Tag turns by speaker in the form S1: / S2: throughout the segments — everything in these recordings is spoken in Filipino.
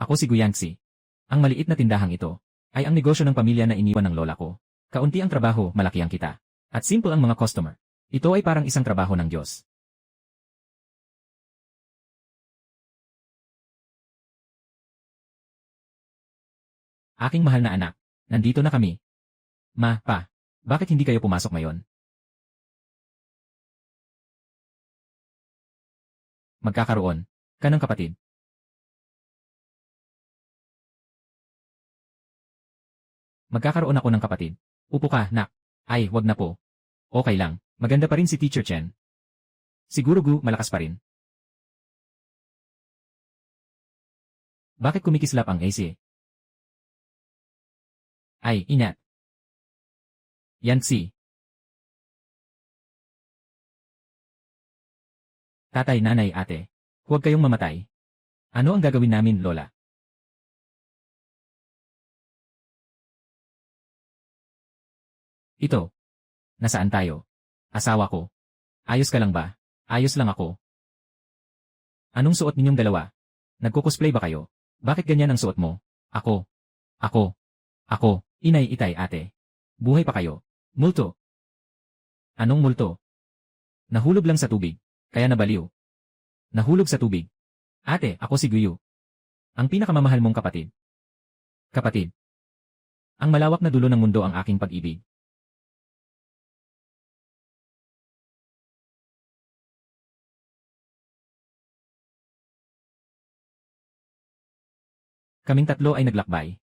S1: Ako si Guyangxi. Ang maliit na tindahang ito ay ang negosyo ng pamilya na iniwan ng lola ko. Kaunti ang trabaho, malaki ang kita. At simple ang mga customer. Ito ay parang isang trabaho ng Diyos. Aking mahal na anak, nandito na kami. Ma, pa, bakit hindi kayo pumasok ngayon? Magkakaroon ka ng kapatid. Magkakaroon ako ng kapatid. Upo ka, nak. Ay, wag na po. Okay lang. Maganda pa rin si Teacher Chen. Siguro malakas pa rin. Bakit kumikislap ang AC? Ay, inat. Yan si. Tatay, nanay, ate. Huwag kayong mamatay. Ano ang gagawin namin, lola? Ito. Nasaan tayo? Asawa ko. Ayos ka lang ba? Ayos lang ako. Anong suot ninyong dalawa? Nagko-cosplay ba kayo? Bakit ganyan ang suot mo? Ako. Ako. Inay, itay, ate. Buhay pa kayo. Multo. Anong multo? Nahulog lang sa tubig. Kaya nabaliw. Nahulog sa tubig. Ate, ako si Guyu. Ang pinakamamahal mong kapatid. Kapatid. Ang malawak na dulo ng mundo ang aking pag-ibig. Kaming tatlo ay naglakbay.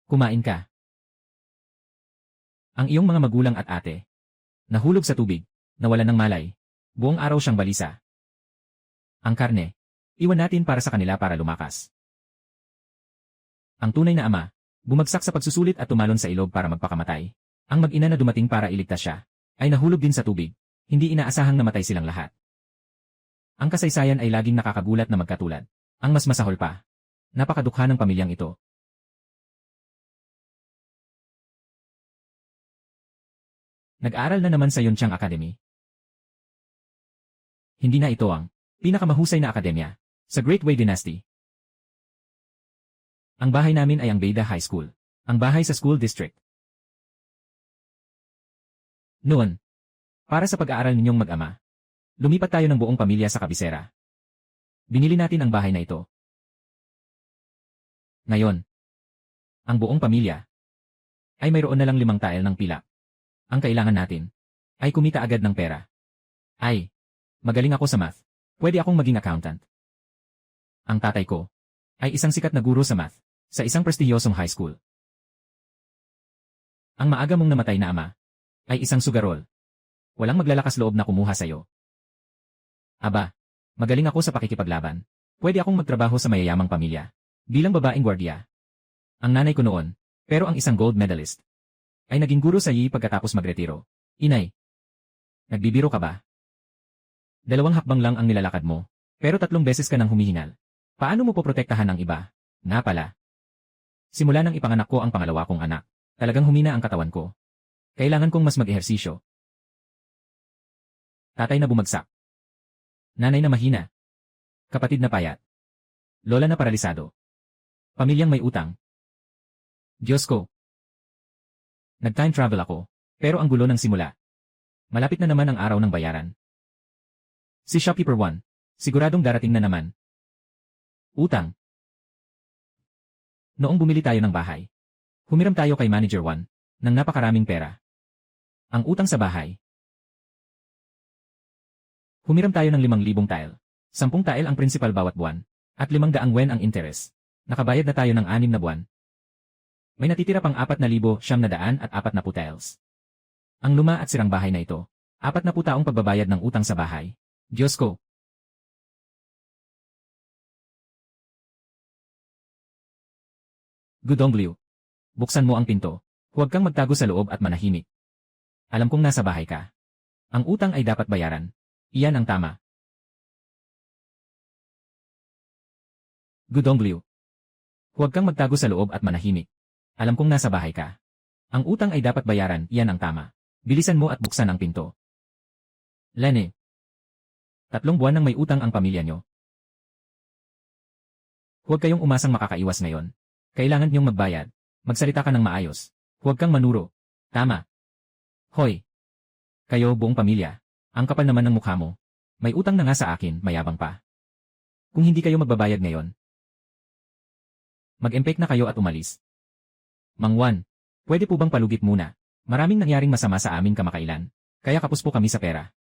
S1: Kumain ka. Ang iyong mga magulang at ate. Nahulog sa tubig, nawalan ng malay. Buong araw siyang balisa. Ang karne. Iwan natin para sa kanila para lumakas. Ang tunay na ama. Bumagsak sa pagsusulit at tumalon sa ilog para magpakamatay. Ang mag-ina na dumating para iligtas siya, ay nahulog din sa tubig. Hindi inaasahang namatay silang lahat. Ang kasaysayan ay laging nakakagulat na magkatulad. Ang mas masahol pa. Napakadukha ng pamilyang ito. Nag-aaral na naman sa Yunchang Academy. Hindi na ito ang pinakamahusay na akademya sa Great Wei Dynasty. Ang bahay namin ay ang Beda High School. Ang bahay sa school district. Noon, para sa pag-aaral ninyong mag-ama, lumipat tayo ng buong pamilya sa kabisera. Binili natin ang bahay na ito. Ngayon, ang buong pamilya ay mayroon na lang 5 tile ng pilak. Ang kailangan natin ay kumita agad ng pera. Ay, magaling ako sa math. Pwede akong maging accountant. Ang tatay ko ay isang sikat na guro sa math sa isang prestihiyosong high school. Ang maaga mong namatay na ama ay isang sugarol. Walang maglalakas loob na kumuha sa'yo. Aba, magaling ako sa pakikipaglaban. Pwede akong magtrabaho sa mayayamang pamilya bilang babaeng gwardiya. Ang nanay ko noon, pero ang isang gold medalist, ay naging guro sa Yi pagkatapos magretiro. Inay, nagbibiro ka ba? 2 hakbang lang ang nilalakad mo, pero 3 beses ka nang humihingal. Paano mo poprotektahan ang iba? Nga pala. Simula nang ipanganak ko ang pangalawa kong anak, talagang humina ang katawan ko. Kailangan kong mas mag-ehersisyo. Tatay na bumagsak. Nanay na mahina. Kapatid na payat. Lola na paralisado. Pamilyang may utang. Diyos ko. Nag-time travel ako, pero ang gulo ng simula. Malapit na naman ang araw ng bayaran. Si Shopkeeper 1, siguradong darating na naman. Utang. Noong bumili tayo ng bahay, humiram tayo kay Manager 1 ng napakaraming pera. Ang utang sa bahay. Humiram tayo ng 5,000 tile. 10 tile ang principal bawat buwan, at 500 wen ang interest. Nakabayad na tayo ng 6 na buwan. May natitira pang 4,940 tiles. Ang luma at sirang bahay na ito, 40 taong pagbabayad ng utang sa bahay. Diyos ko. Gudongbliw. Buksan mo ang pinto. Huwag kang magtago sa loob at manahimik. Alam kong nasa bahay ka. Ang utang ay dapat bayaran. Iyan ang tama. Gudongbliw. Huwag kang magtago sa loob at manahimik. Alam kong nasa bahay ka. Ang utang ay dapat bayaran, yan ang tama. Bilisan mo at buksan ang pinto. Lenny. 3 buwan nang may utang ang pamilya nyo. Huwag kayong umasang makakaiwas ngayon. Kailangan niyong magbayad. Magsalita ka ng maayos. Huwag kang manuro. Tama. Hoy. Kayo buong pamilya. Ang kapal naman ng mukha mo. May utang na nga sa akin, mayabang pa. Kung hindi kayo magbabayad ngayon, mag-empake na kayo at umalis. Mang Juan, pwede po bang palugit muna? Maraming nangyaring masama sa amin kamakailan. Kaya kapos po kami sa pera.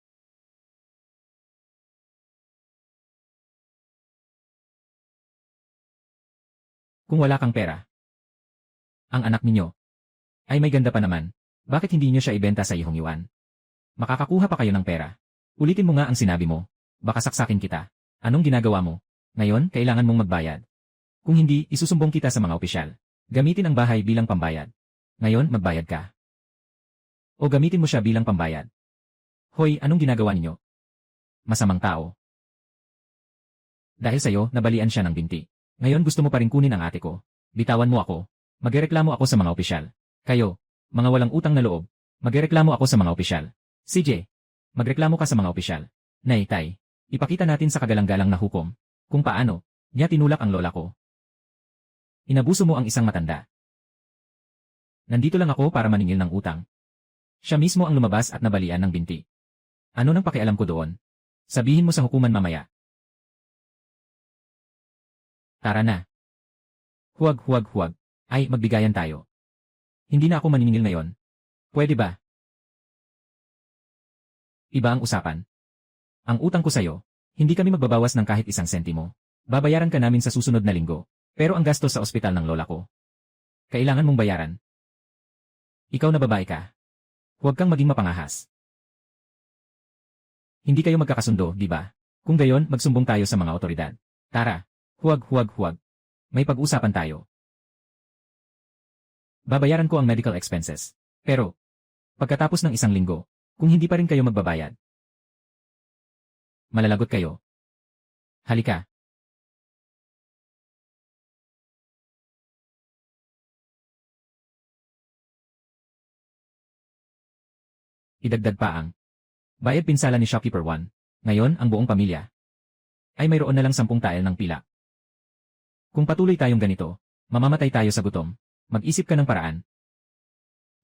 S1: Kung wala kang pera, ang anak ninyo ay may ganda pa naman. Bakit hindi niyo siya ibenta sa ihong yuan? Makakakuha pa kayo ng pera. Ulitin mo nga ang sinabi mo. Baka saksakin kita. Anong ginagawa mo? Ngayon, kailangan mong magbayad. Kung hindi, isusumbong kita sa mga opisyal. Gamitin ang bahay bilang pambayad. Ngayon, magbayad ka. O gamitin mo siya bilang pambayad. Hoy, anong ginagawa ninyo? Masamang tao. Dahil sa'yo, nabalian siya ng binti. Ngayon gusto mo pa rin kunin ang ate ko. Bitawan mo ako. Magreklamo ako sa mga opisyal. Kayo, mga walang utang na loob. Magreklamo ako sa mga opisyal. CJ, magreklamo ka sa mga opisyal. Nay, tay, ipakita natin sa kagalang-galang na hukom kung paano niya tinulak ang lola ko. Inabuso mo ang isang matanda. Nandito lang ako para maningil ng utang. Siya mismo ang lumabas at nabalian ng binti. Ano nang pakialam ko doon? Sabihin mo sa hukuman mamaya. Tara na. Huwag. Ay, magbigayan tayo. Hindi na ako maniningil ngayon. Pwede ba? Iba ang usapan. Ang utang ko sa'yo, hindi kami magbabawas ng kahit 1 sentimo. Babayaran ka namin sa susunod na linggo. Pero ang gastos sa ospital ng lola ko, kailangan mong bayaran. Ikaw na babae ka. Huwag kang maging mapangahas. Hindi kayo magkakasundo, di ba? Kung gayon, magsumbong tayo sa mga otoridad. Tara. Huwag. May pag-usapan tayo. Babayaran ko ang medical expenses. Pero, pagkatapos ng 1 linggo, kung hindi pa rin kayo magbabayad, malalagot kayo. Halika. Idagdag pa ang bayad pinsala ni Shopkeeper 1. Ngayon, ang buong pamilya ay mayroon na lang 10 tael ng pila. Kung patuloy tayong ganito, mamamatay tayo sa gutom. Mag-isip ka ng paraan.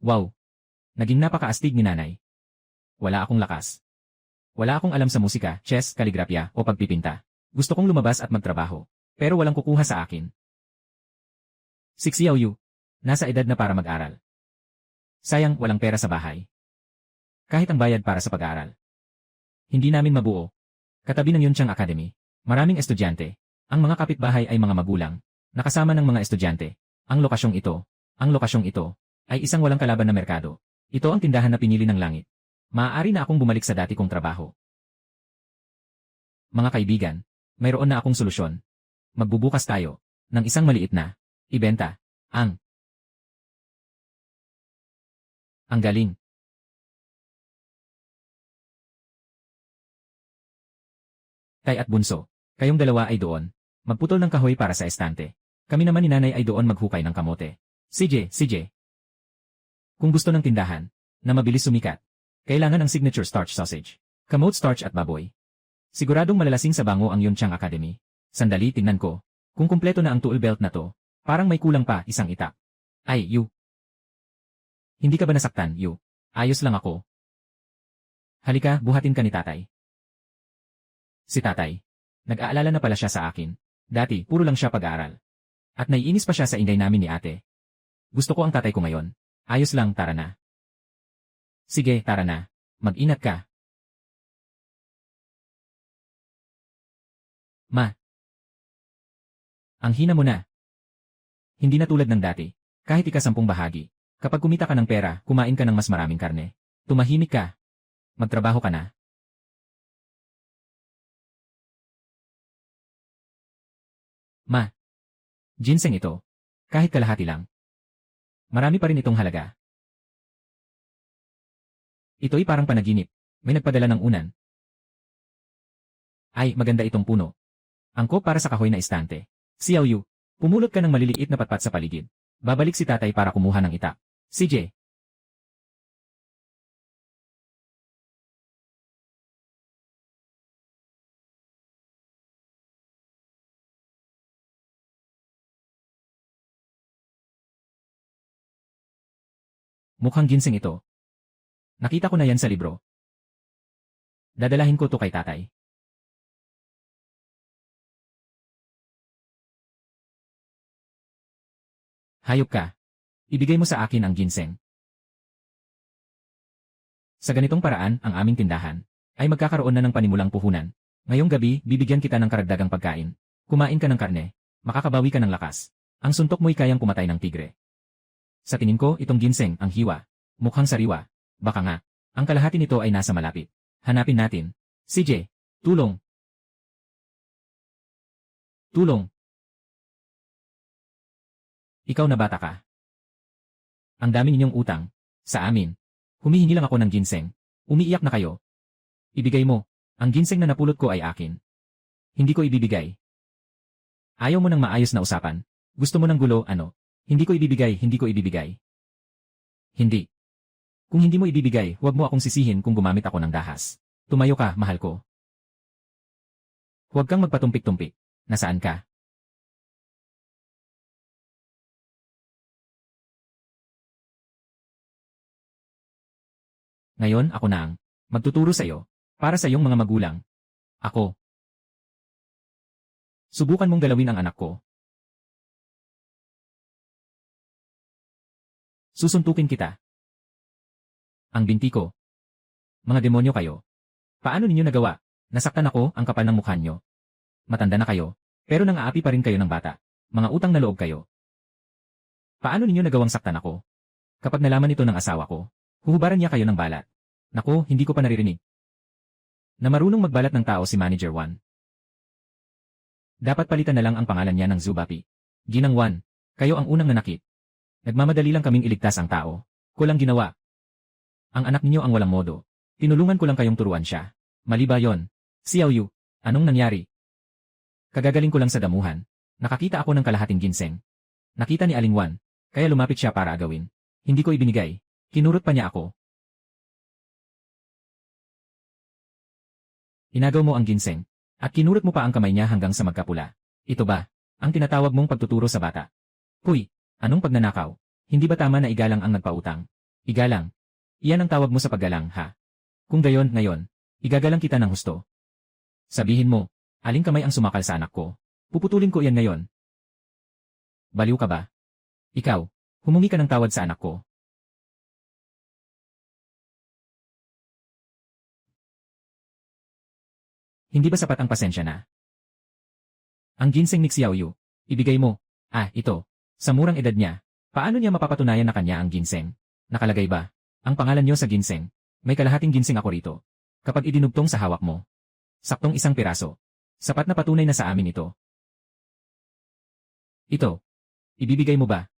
S1: Wow! Naging napakaastig ni nanay. Wala akong lakas. Wala akong alam sa musika, chess, kaligrapya, o pagpipinta. Gusto kong lumabas at magtrabaho. Pero walang kukuha sa akin. 6 Xiao Yu. Nasa edad na para mag-aral. Sayang, walang pera sa bahay. Kahit ang bayad para sa pag-aaral. Hindi namin mabuo. Katabi ng Yunchang Academy. Maraming estudyante. Ang mga kapitbahay ay mga magulang. Nakasama ng mga estudyante. Ang lokasyong ito, ay isang walang kalaban na merkado. Ito ang tindahan na pinili ng langit. Maaari na akong bumalik sa dati kong trabaho. Mga kaibigan, mayroon na akong solusyon. Magbubukas tayo ng isang maliit na ibenta. Ang galing. Tay at Bunso, kayong dalawa ay doon. Magputol ng kahoy para sa estante. Kami naman ni nanay ay doon maghukay ng kamote. CJ. Kung gusto ng tindahan, na mabilis sumikat, kailangan ng signature starch sausage, kamote starch at baboy. Siguradong malalasing sa bango ang Yunchang Academy. Sandali, tingnan ko. Kung kumpleto na ang tool belt na to, parang may kulang pa 1 itak. Ay, Yu. Hindi ka ba nasaktan, Yu? Ayos lang ako. Halika, buhatin ka ni tatay. Si tatay. Nag-aalala na pala siya sa akin. Dati, puro lang siya pag-aaral. At naiinis pa siya sa ingay namin ni ate. Gusto ko ang tatay ko ngayon. Ayos lang, tara na. Sige, tara na. Mag-ingat ka. Ma. Ang hina mo na. Hindi na tulad ng dati. Kahit 10 bahagi. Kapag kumita ka ng pera, kumain ka ng mas maraming karne. Tumahimik ka. Magtrabaho ka na. Ma. Ginseng ito. Kahit kalahati lang. Marami pa rin itong halaga. Ito'y parang panaginip. May nagpadala ng unan. Ay, maganda itong puno. Angkop para sa kahoy na estante. Xiao Yu, pumulot ka ng maliliit na patpat sa paligid. Babalik si tatay para kumuha ng itak. CJ, Mukhang ginseng ito. Nakita ko na yan sa libro. Dadalahin ko to kay tatay. Hayop ka. Ibigay mo sa akin ang ginseng. Sa ganitong paraan, ang aming tindahan ay magkakaroon na ng panimulang puhunan. Ngayong gabi, bibigyan kita ng karagdagang pagkain. Kumain ka ng karne. Makakabawi ka ng lakas. Ang suntok mo'y kayang pumatay ng tigre. Sa tingin ko, itong ginseng, ang hiwa. Mukhang sariwa. Baka nga, ang kalahati nito ay nasa malapit. Hanapin natin. CJ, tulong. Tulong. Ikaw na bata ka. Ang dami ninyong utang. Sa amin. Humihingi lang ako ng ginseng. Umiiyak na kayo. Ibigay mo. Ang ginseng na napulot ko ay akin. Hindi ko ibibigay. Ayaw mo ng maayos na usapan. Gusto mo ng gulo, ano? Hindi ko ibibigay, hindi ko ibibigay. Hindi. Kung hindi mo ibibigay, huwag mo akong sisihin kung gumamit ako ng dahas. Tumayo ka, mahal ko. Huwag kang magpatumpik-tumpik. Nasaan ka? Ngayon, ako na ang magtuturo sa iyo. Para sa iyong mga magulang. Ako. Subukan mong galawin ang anak ko. Susuntukin kita. Ang binti ko. Mga demonyo kayo. Paano ninyo nagawa? Nasaktan ako, ang kapal ng mukha nyo. Matanda na kayo, pero nang-aapi pa rin kayo ng bata. Mga utang na loob kayo. Paano ninyo nagawang saktan ako? Kapag nalaman ito ng asawa ko, huhubaran niya kayo ng balat. Naku, hindi ko pa naririnig. Na marunong magbalat ng tao si Manager 1. Dapat palitan na lang ang pangalan niya ng Zubapi. Ginang 1, kayo ang unang nanakit. Nagmamadali lang kaming iligtas ang tao. Kulang ginawa. Ang anak niyo ang walang modo. Tinulungan ko lang kayong turuan siya. Mali ba yon? Xiao Yu, anong nangyari? Kagagaling ko lang sa damuhan. Nakakita ako ng kalahating ginseng. Nakita ni Aling Wan, kaya lumapit siya para agawin. Hindi ko ibinigay. Kinurot pa niya ako. Inagaw mo ang ginseng, at kinurot mo pa ang kamay niya hanggang sa magkapula. Ito ba ang tinatawag mong pagtuturo sa bata? Huy, anong pagnanakaw? Hindi ba tama na igalang ang nagpautang? Igalang? Iyan ang tawag mo sa paggalang, ha? Kung gayon, ngayon, igagalang kita ng husto. Sabihin mo, aling kamay ang sumakal sa anak ko. Puputulin ko iyan ngayon. Baliw ka ba? Ikaw, humingi ka ng tawad sa anak ko. Hindi ba sapat ang pasensya na? Ang ginseng ni Xiaoyu, ibigay mo. Ito. Sa murang edad niya, paano niya mapapatunayan na kanya ang ginseng? Nakalagay ba ang pangalan niyo sa ginseng? May kalahating ginseng ako rito. Kapag idinugtong sa hawak mo, saktong isang piraso. Sapat na patunay na sa amin ito. Ito. Ibibigay mo ba?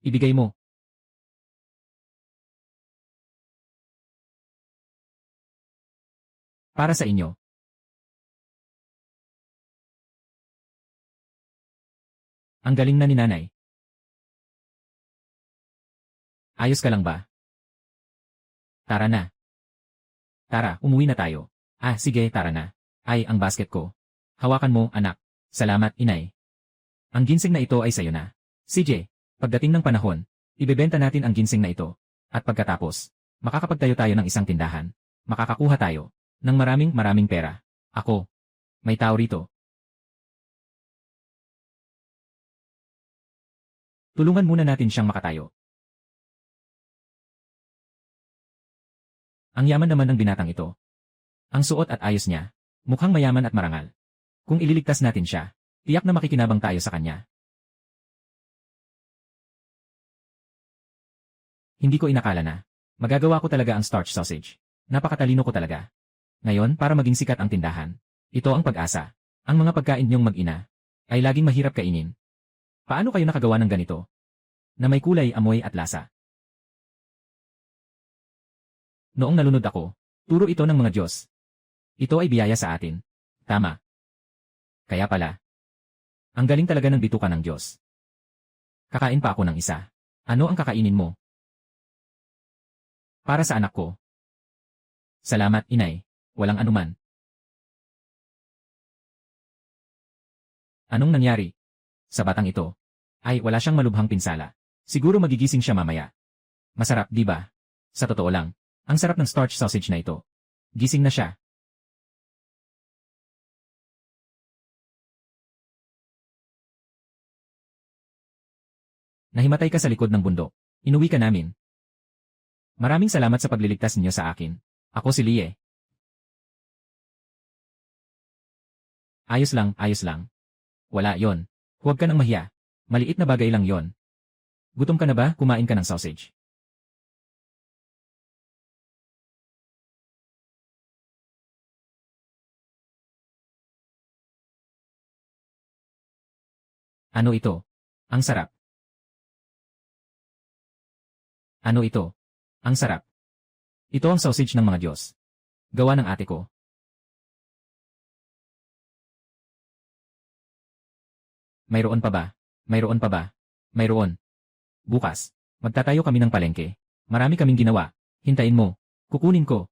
S1: Ibigay mo. Para sa inyo. Ang galing na ni nanay. Ayos ka lang ba? Tara na. Tara, umuwi na tayo. Sige, tara na. Ang basket ko. Hawakan mo, anak. Salamat, inay. Ang ginseng na ito ay sayo na. CJ, pagdating ng panahon, ibebenta natin ang ginseng na ito. At pagkatapos, makakapagtayo tayo ng isang tindahan. Makakakuha tayo ng maraming pera. Ako. May tao rito. Tulungan muna natin siyang makatayo. Ang yaman naman ng binatang ito. Ang suot at ayos niya, mukhang mayaman at marangal. Kung ililigtas natin siya, tiyak na makikinabang tayo sa kanya. Hindi ko inakala na magagawa ko talaga ang starch sausage. Napakatalino ko talaga. Ngayon, para maging sikat ang tindahan, ito ang pag-asa. Ang mga pagkain niyong mag-ina ay laging mahirap kainin. Paano kayo nakagawa ng ganito? Na may kulay, amoy at lasa. Noong nalunod ako, turo ito ng mga Diyos. Ito ay biyaya sa atin. Tama. Kaya pala. Ang galing talaga ng bituka ng Diyos. Kakain pa ako ng isa. Ano ang kakainin mo? Para sa anak ko. Salamat, inay. Walang anuman. Anong nangyari? Sa batang ito. Wala siyang malubhang pinsala. Siguro magigising siya mamaya. Masarap, di ba? Sa totoo lang, ang sarap ng starch sausage na ito. Gising na siya. Nahimatay ka sa likod ng bundok. Inuwi ka namin. Maraming salamat sa pagliligtas ninyo sa akin. Ako si Lie. Ayos lang, ayos lang. Wala yon. Huwag ka nang mahiya. Maliit na bagay lang yon. Gutom ka na ba? Kumain ka ng sausage. Ano ito? Ang sarap. Ano ito? Ang sarap. Ito ang sausage ng mga Diyos. Gawa ng ate ko. Mayroon pa ba? Mayroon pa ba? Mayroon. Bukas, magtatayo kami ng palengke. Marami kaming ginawa. Hintayin mo. Kukunin ko.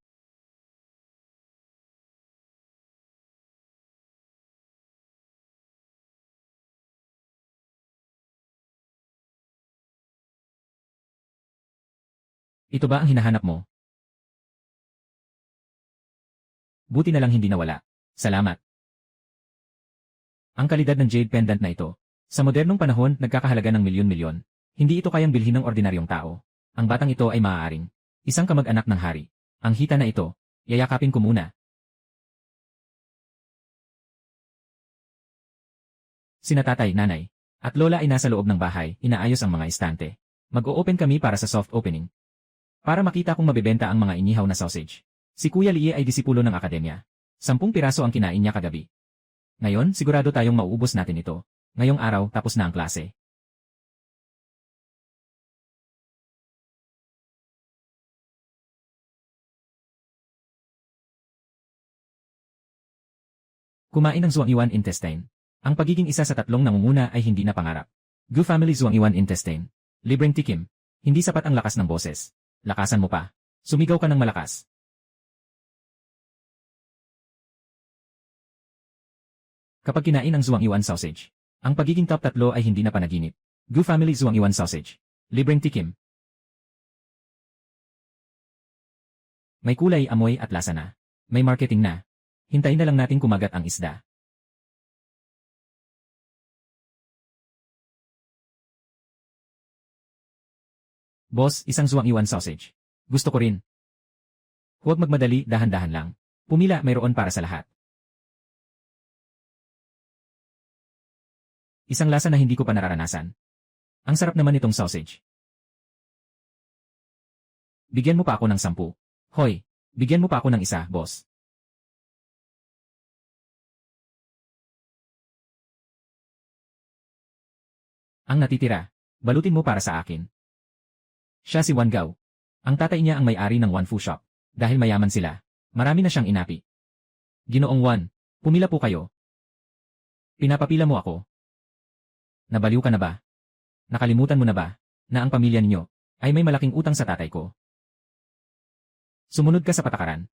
S1: Ito ba ang hinahanap mo? Buti na lang hindi nawala. Salamat. Ang kalidad ng jade pendant na ito. Sa modernong panahon, nagkakahalaga ng milyon-milyon. Hindi ito kayang bilhin ng ordinaryong tao. Ang batang ito ay maaaring isang kamag-anak ng hari. Ang hita na ito, yayakapin ko muna. Sina tatay, nanay, at lola ay nasa loob ng bahay, inaayos ang mga estante. Mag-o-open kami para sa soft opening. Para makita kung mabebenta ang mga inihaw na sausage. Si Kuya Lie ay disipulo ng akademya. 10 piraso ang kinain niya kagabi. Ngayon, sigurado tayong mauubos natin ito. Ngayong araw, tapos na ang klase. Kumain ng Zhuangyuan intestine. Ang pagiging isa sa tatlong nangunguna ay hindi na pangarap. Gu Family Zhuangyuan intestine. Libreng tikim. Hindi sapat ang lakas ng boses. Lakasan mo pa. Sumigaw ka ng malakas. Kapag kinain ang Zhuangyuan sausage, ang pagiging top 3 ay hindi na panaginip. Gu Family Zhuangyuan sausage. Libreng tikim. May kulay, amoy at lasa na. May marketing na. Hintayin na lang natin kumagat ang isda. Boss, isang Zhuangyuan sausage. Gusto ko rin. Huwag magmadali, dahan-dahan lang. Pumila, mayroon para sa lahat. Isang lasa na hindi ko pa nararanasan. Ang sarap naman itong sausage. Bigyan mo pa ako ng 10. Hoy, bigyan mo pa ako ng isa, boss. Ang natitira, balutin mo para sa akin. Siya si Wan Gao. Ang tatay niya ang may-ari ng Wan Fu Shop. Dahil mayaman sila, marami na siyang inapi. Ginoong Wan, pumila po kayo. Pinapapila mo ako. Nabaliw ka na ba? Nakalimutan mo na ba, na ang pamilya ninyo, ay may malaking utang sa tatay ko? Sumunod ka sa patakaran.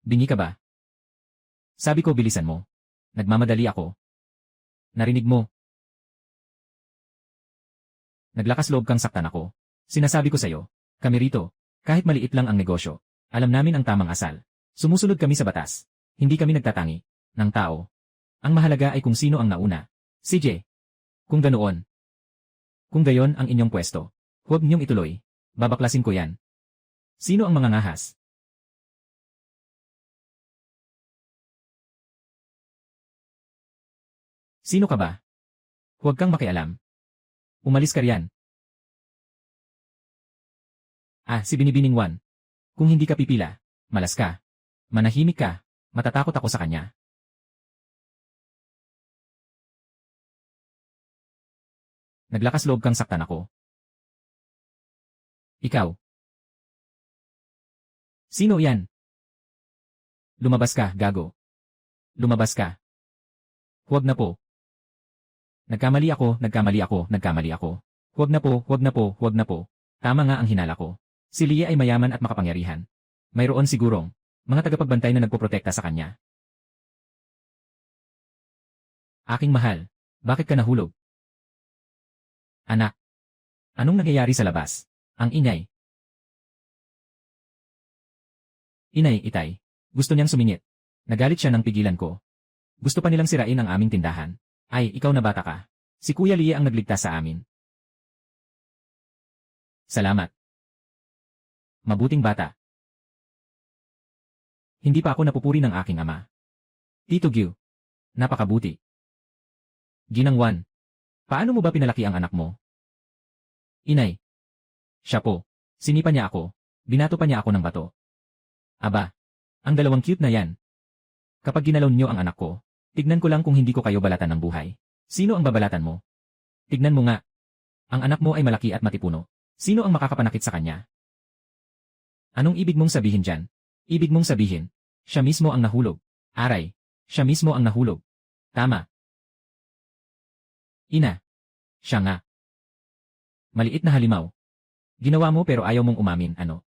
S1: Bingi ka ba? Sabi ko bilisan mo. Nagmamadali ako. Narinig mo. Naglakas loob kang saktan ako. Sinasabi ko sa'yo, kami rito, kahit maliit lang ang negosyo, alam namin ang tamang asal. Sumusunod kami sa batas. Hindi kami nagtatangi ng tao. Ang mahalaga ay kung sino ang nauna. CJ. Kung ganoon. Kung gayon ang inyong pwesto, huwag niyong ituloy. Babaklasin ko yan. Sino ang mga ngahas? Sino ka ba? Huwag kang makialam. Umalis ka riyan. Si Binibining Wan. Kung hindi ka pipila, malas ka. Manahimik ka, matatakot ako sa kanya. Naglakas loob kang saktan ako. Ikaw. Sino yan? Lumabas ka, gago. Lumabas ka. Huwag na po. Nagkamali ako, nagkamali ako, nagkamali ako. Huwag na po, huwag na po, huwag na po. Tama nga ang hinala ko. Si Lie ay mayaman at makapangyarihan. Mayroon sigurong mga tagapagbantay na nagpoprotekta sa kanya. Aking mahal, bakit ka nahulog? Anak. Anong nangyayari sa labas? Ang ingay. Inay, itay. Gusto niyang sumingit. Nagalit siya nang pigilan ko. Gusto pa nilang sirain ang aming tindahan. Ay, ikaw na bata ka. Si Kuya Lee ang nagligtas sa amin. Salamat. Mabuting bata. Hindi pa ako napupuri ng aking ama. Tito Gyu. Napakabuti. Ginang Wan. Paano mo ba pinalaki ang anak mo? Inay. Siya po. Sinipa niya ako. Binato pa niya ako ng bato. Aba. Ang dalawang cute na yan. Kapag ginalaw niyo ang anak ko, tignan ko lang kung hindi ko kayo balatan ng buhay. Sino ang babalatan mo? Tignan mo nga. Ang anak mo ay malaki at matipuno. Sino ang makakapanakit sa kanya? Anong ibig mong sabihin dyan? Ibig mong sabihin, siya mismo ang nahulog. Aray, siya mismo ang nahulog. Tama. Ina. Siya nga. Maliit na halimaw. Ginawa mo pero ayaw mong umamin, ano?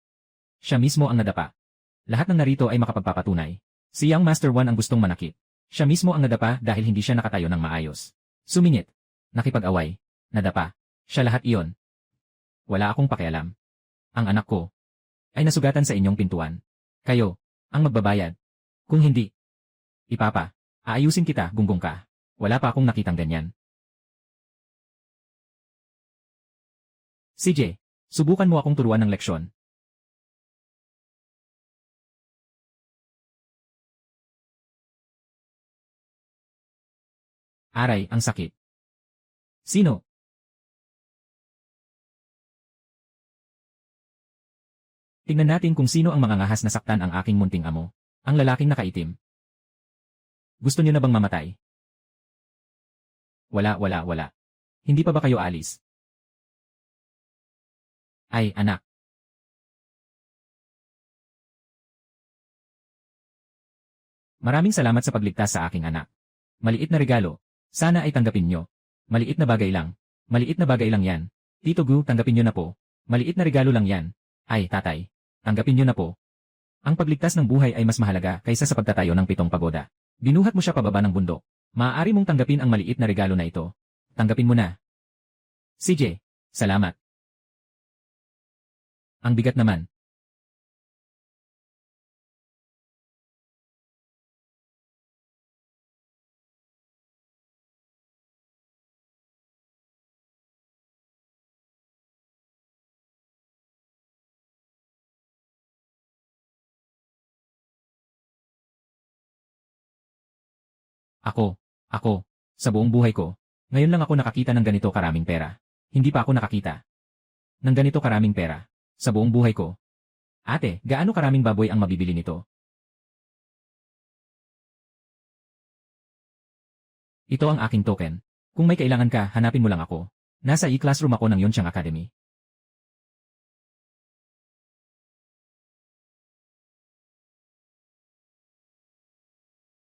S1: Siya mismo ang nadapa. Lahat ng narito ay makapagpapatunay. Si Young Master 1 ang gustong manakit. Siya mismo ang nadapa dahil hindi siya nakatayo ng maayos. Sumingit. Nakipag-away. Nadapa. Siya lahat iyon. Wala akong pakialam. Ang anak ko ay nasugatan sa inyong pintuan. Kayo ang magbabayad. Kung hindi, ipapa, aayusin kita, gunggong ka. Wala pa akong nakitang ganyan. CJ, subukan mo akong turuan ng leksyon. Aray, ang sakit. Sino? Tingnan natin kung sino ang mangangahas na saktan ang aking munting amo. Ang lalaking nakaitim. Gusto niyo na bang mamatay? Wala. Hindi pa ba kayo alis? Ay, anak. Maraming salamat sa pagligtas sa aking anak. Maliit na regalo. Sana ay tanggapin nyo. Maliit na bagay lang. Maliit na bagay lang yan. Tito Gu, tanggapin nyo na po. Maliit na regalo lang yan. Ay, tatay. Tanggapin nyo na po. Ang pagligtas ng buhay ay mas mahalaga kaysa sa pagtatayo ng 7 pagoda. Binuhat mo siya pababa ng bundok. Maaari mong tanggapin ang maliit na regalo na ito. Tanggapin mo na. CJ, salamat. Ang bigat naman. Ako, sa buong buhay ko, ngayon lang ako nakakita ng ganito karaming pera. Hindi pa ako nakakita ng ganito karaming pera sa buong buhay ko. Ate, gaano karaming baboy ang mabibili nito? Ito ang aking token. Kung may kailangan ka, hanapin mo lang ako. Nasa e-classroom ako ng Yonchang Academy.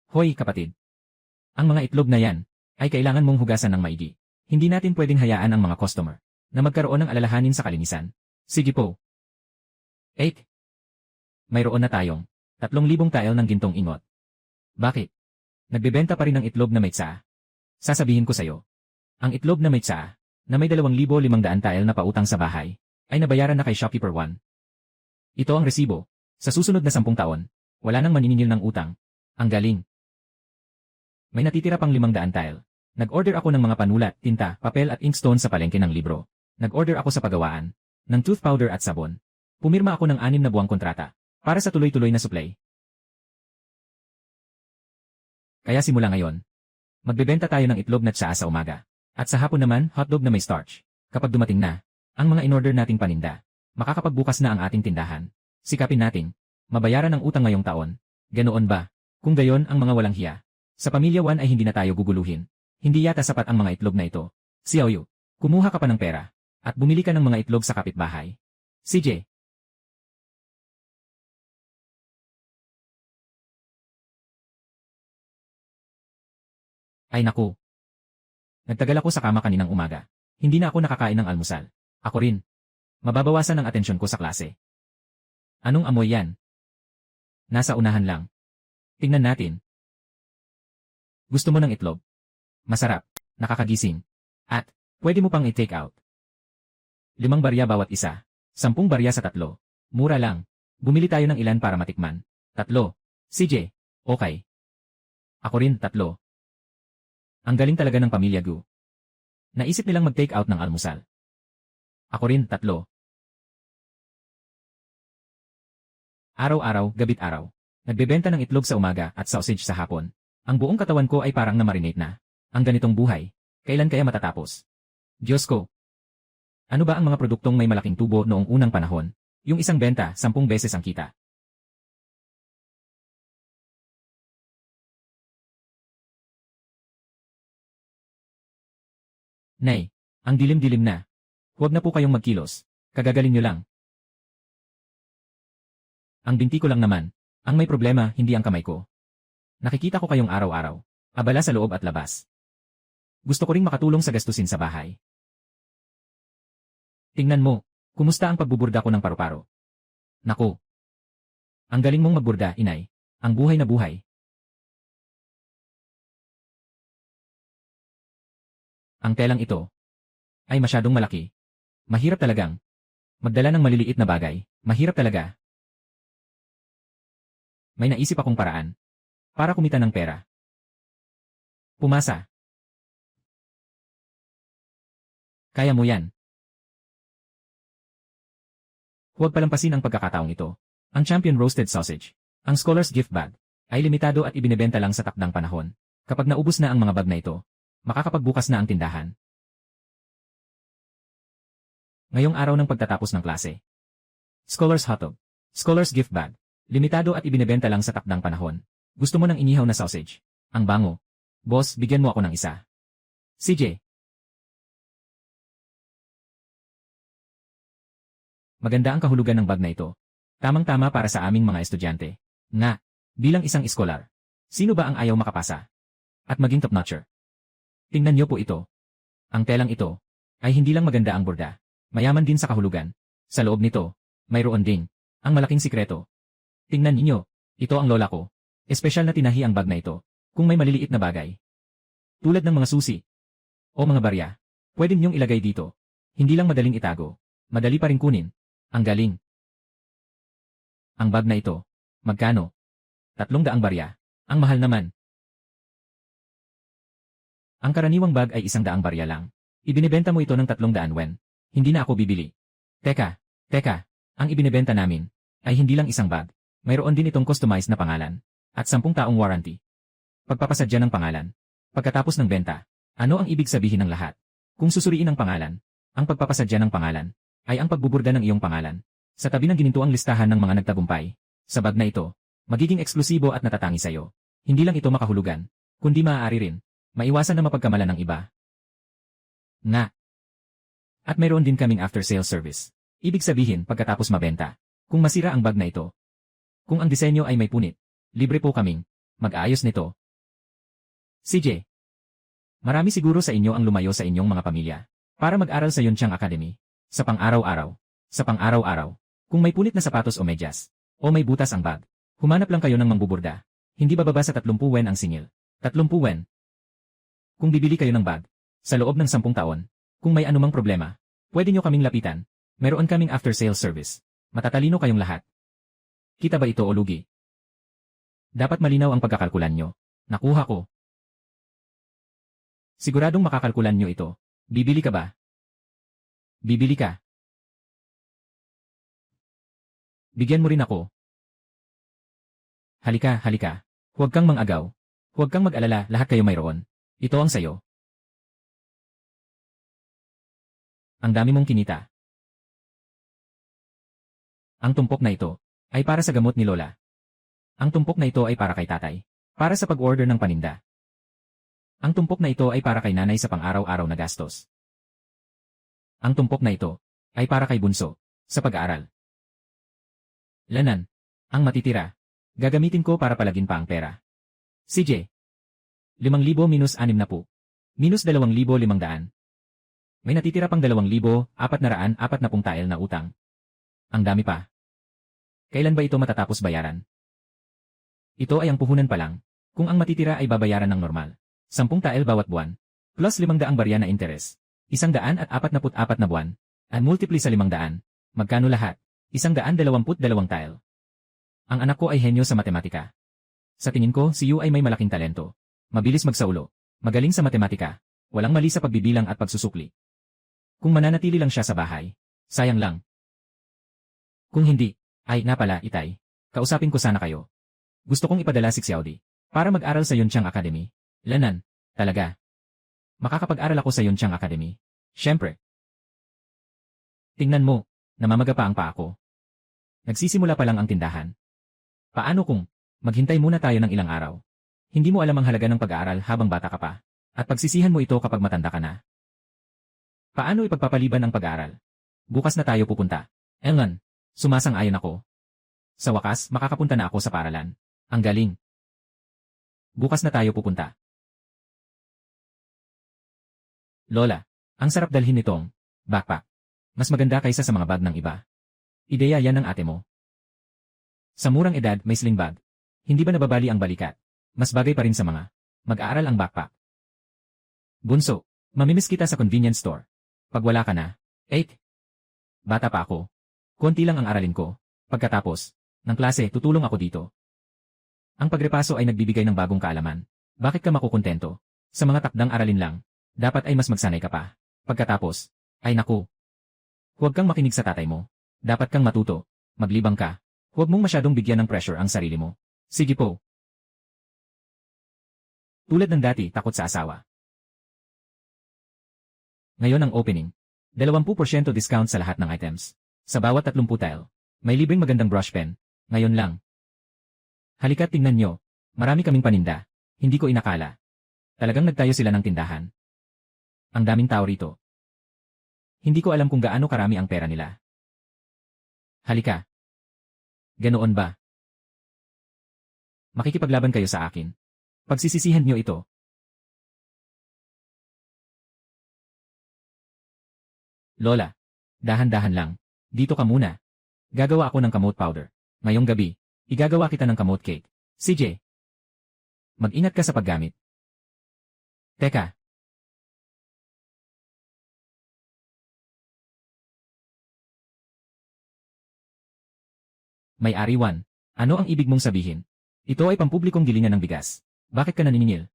S1: Hoy, kapatid. Ang mga itlog na yan ay kailangan mong hugasan ng maigi. Hindi natin pwedeng hayaan ang mga customer na magkaroon ng alalahanin sa kalinisan. Sige po. 8. Mayroon na tayong 3,000 tael ng gintong ingot. Bakit? Nagbebenta pa rin ng itlog na may tsaa. Sasabihin ko sa'yo. Ang itlog na may tsaa, na may 2,500 tael na pautang sa bahay, ay nabayaran na kay Shopkeeper 1. Ito ang resibo. Sa susunod na 10 taon, wala nang maniningil ng utang. Ang galing. May natitira pang 500 tile. Nag-order ako ng mga panulat, tinta, papel at inkstone sa palengke ng libro. Nag-order ako sa pagawaan ng tooth powder at sabon. Pumirma ako ng 6 na buwang kontrata para sa tuloy-tuloy na supply. Kaya simula ngayon, magbebenta tayo ng itlog na tsaa sa umaga. At sa hapon naman, hotdog na may starch. Kapag dumating na ang mga in-order nating paninda, makakapagbukas na ang ating tindahan. Sikapin natin mabayaran ang utang ngayong taon. Ganoon ba? Kung gayon ang mga walang hiya. Sa pamilya 1 ay hindi na tayo guguluhin. Hindi yata sapat ang mga itlog na ito. Xiaoyu, kumuha ka pa ng pera at bumili ka ng mga itlog sa kapitbahay. CJ. Ay naku. Nagtagal ako sa kama kaninang umaga. Hindi na ako nakakain ng almusal. Ako rin. Mababawasan ang atensyon ko sa klase. Anong amoy yan? Nasa unahan lang. Tingnan natin. Gusto mo ng itlog? Masarap, nakakagising, at pwede mo pang i-take out. 5 barya bawat isa. 10 barya sa 3. Mura lang. Bumili tayo ng ilan para matikman. 3. CJ. Okay. Ako rin, 3. Ang galing talaga ng pamilya Gu. Naisip nilang mag-take out ng almusal. Ako rin, 3. Araw-araw, gabit araw. Nagbebenta ng itlog sa umaga at sausage sa hapon. Ang buong katawan ko ay parang na-marinate na. Ang ganitong buhay, kailan kaya matatapos? Diyos ko! Ano ba ang mga produktong may malaking tubo noong unang panahon? Yung isang benta, 10 beses ang kita. Nay, ang dilim-dilim na. Huwag na po kayong magkilos. Kagagaling nyo lang. Ang binti ko lang naman. Ang may problema, hindi ang kamay ko. Nakikita ko kayong araw-araw. Abala sa loob at labas. Gusto ko ring makatulong sa gastusin sa bahay. Tingnan mo, kumusta ang pagbuburda ko ng paru-paro? Naku! Ang galing mong magburda, inay. Ang buhay na buhay. Ang telang ito ay masyadong malaki. Mahirap talagang magdala ng maliliit na bagay. Mahirap talaga. May naisip akong paraan para kumita ng pera. Pumasa. Kaya mo yan. Huwag palampasin ang pagkakataong ito. Ang Champion Roasted Sausage, ang Scholar's Gift Bag, ay limitado at ibinebenta lang sa takdang panahon. Kapag naubos na ang mga bag na ito, makakapagbukas na ang tindahan. Ngayong araw ng pagtatapos ng klase. Scholar's Hotdog, Scholar's Gift Bag, limitado at ibinebenta lang sa takdang panahon. Gusto mo ng inihaw na sausage? Ang bango. Boss, bigyan mo ako ng isa. CJ. Maganda ang kahulugan ng bag na ito. Tamang-tama para sa aming mga estudyante. Nga, bilang isang iskolar. Sino ba ang ayaw makapasa? At maging top-notcher? Tingnan niyo po ito. Ang telang ito ay hindi lang maganda ang borda. Mayaman din sa kahulugan. Sa loob nito, mayroon ding ang malaking sikreto. Tingnan ninyo, ito ang lola ko. Espesyal na tinahi ang bag na ito. Kung may maliliit na bagay. Tulad ng mga susi o mga barya, pwede niyong ilagay dito. Hindi lang madaling itago. Madali pa rin kunin. Ang galing. Ang bag na ito, magkano? 300 barya. Ang mahal naman. Ang karaniwang bag ay 100 barya lang. Ibinebenta mo ito ng 300 wen. Hindi na ako bibili. Teka. Ang ibinebenta namin ay hindi lang isang bag. Mayroon din itong customized na pangalan. At 10 taong warranty. Pagpapasadya ng pangalan. Pagkatapos ng benta, ano ang ibig sabihin ng lahat? Kung susuriin ang pangalan, ang pagpapasadya ng pangalan ay ang pagbuburda ng iyong pangalan. Sa tabi ng ginintuang listahan ng mga nagtagumpay, sa bag na ito, magiging eksklusibo at natatangi sa iyo. Hindi lang ito makahulugan, kundi maaari rin, maiwasan na mapagkamalan ng iba. Nga. At mayroon din kaming after-sales service. Ibig sabihin pagkatapos mabenta, kung masira ang bag na ito. Kung ang disenyo ay may punit, libre po kaming mag-aayos nito. CJ. Marami siguro sa inyo ang lumayo sa inyong mga pamilya para mag-aral sa Yunchang Academy. Sa pang-araw-araw. Sa pang-araw-araw. Kung may punit na sapatos o medyas, o may butas ang bag, humanap lang kayo ng mangbuburda. Hindi bababa sa 30 wen ang singil. 30 wen. Kung bibili kayo ng bag, sa loob ng 10 taon, kung may anumang problema, pwede nyo kaming lapitan. Meron kaming after-sales service. Matatalino kayong lahat. Kita ba ito o lugi? Dapat malinaw ang pagkakalkulan nyo. Nakuha ko. Siguradong makakalkulan nyo ito. Bibili ka ba? Bibili ka. Bigyan mo rin ako. Halika. Huwag kang mang-agaw. Huwag kang mag-alala, lahat kayo mayroon. Ito ang sayo. Ang dami mong kinita. Ang tumpok na ito ay para sa gamot ni Lola. Ang tumpok na ito ay para kay tatay. Para sa pag-order ng paninda. Ang tumpok na ito ay para kay nanay sa pang-araw-araw na gastos. Ang tumpok na ito ay para kay bunso sa pag-aaral. Lanan, ang matitira, gagamitin ko para palagin pa ang pera. CJ. 5,000 minus 6 na po. Minus 2,500. May natitira pang 2,440 tael na utang. Ang dami pa. Kailan ba ito matatapos bayaran? Ito ay ang puhunan pa lang. Kung ang matitira ay babayaran ng normal. 10 tael bawat buwan. Plus 500 barya na interes. 144 na buwan. At multiply sa 500. Magkano lahat? 122 tile. Ang anak ko ay henyo sa matematika. Sa tingin ko, si Yu ay may malaking talento. Mabilis magsaulo. Magaling sa matematika. Walang mali sa pagbibilang at pagsusukli. Kung mananatili lang siya sa bahay, sayang lang. Kung hindi, ay nga pala, Itay. Kausapin ko sana kayo. Gusto kong ipadala si Xiaodi para mag-aral sa Yunchang Academy. Lanan, talaga. Makakapag-aral ako sa Yunchang Academy. Siyempre. Tingnan mo, namamaga pa ang paa ko. Nagsisimula pa lang ang tindahan. Paano kung maghintay muna tayo ng ilang araw? Hindi mo alam ang halaga ng pag-aaral habang bata ka pa. At pagsisihan mo ito kapag matanda ka na. Paano ipagpapaliban ang pag-aaral? Bukas na tayo pupunta. Engan, sumasang-ayon ako. Sa wakas, makakapunta na ako sa paaralan. Ang galing. Bukas na tayo pupunta. Lola, ang sarap dalhin nitong backpack. Mas maganda kaysa sa mga bag ng iba. Ideya yan ng ate mo. Sa murang edad, may sling bag. Hindi ba nababali ang balikat? Mas bagay pa rin sa mga mag-aaral ang backpack. Bunso, mamimiss kita sa convenience store. Pag wala ka na, 8. Bata pa ako. Konti lang ang aralin ko. Pagkatapos ng klase, tutulong ako dito. Ang pagrepaso ay nagbibigay ng bagong kaalaman. Bakit ka makukontento? Sa mga takdang aralin lang, dapat ay mas magsanay ka pa. Pagkatapos, ay naku. Huwag kang makinig sa tatay mo. Dapat kang matuto. Maglibang ka. Huwag mong masyadong bigyan ng pressure ang sarili mo. Sige po. Tulad ng dati, takot sa asawa. Ngayon ang opening. 20% discount sa lahat ng items. Sa bawat 30 tile, may libreng magandang brush pen. Ngayon lang. Halika tingnan nyo. Marami kaming paninda. Hindi ko inakala. Talagang nagtayo sila ng tindahan. Ang daming tao rito. Hindi ko alam kung gaano karami ang pera nila. Halika. Ganoon ba? Makikipaglaban kayo sa akin. Pagsisisihan nyo ito. Lola, dahan-dahan lang. Dito ka muna. Gagawa ako ng kamot powder. Ngayong gabi, igagawa kita ng kamot cake. CJ, mag-ingat ka sa paggamit. Teka. May-ari 1. Ano ang ibig mong sabihin? Ito ay pampublikong gilingan ng bigas. Bakit ka naniningil?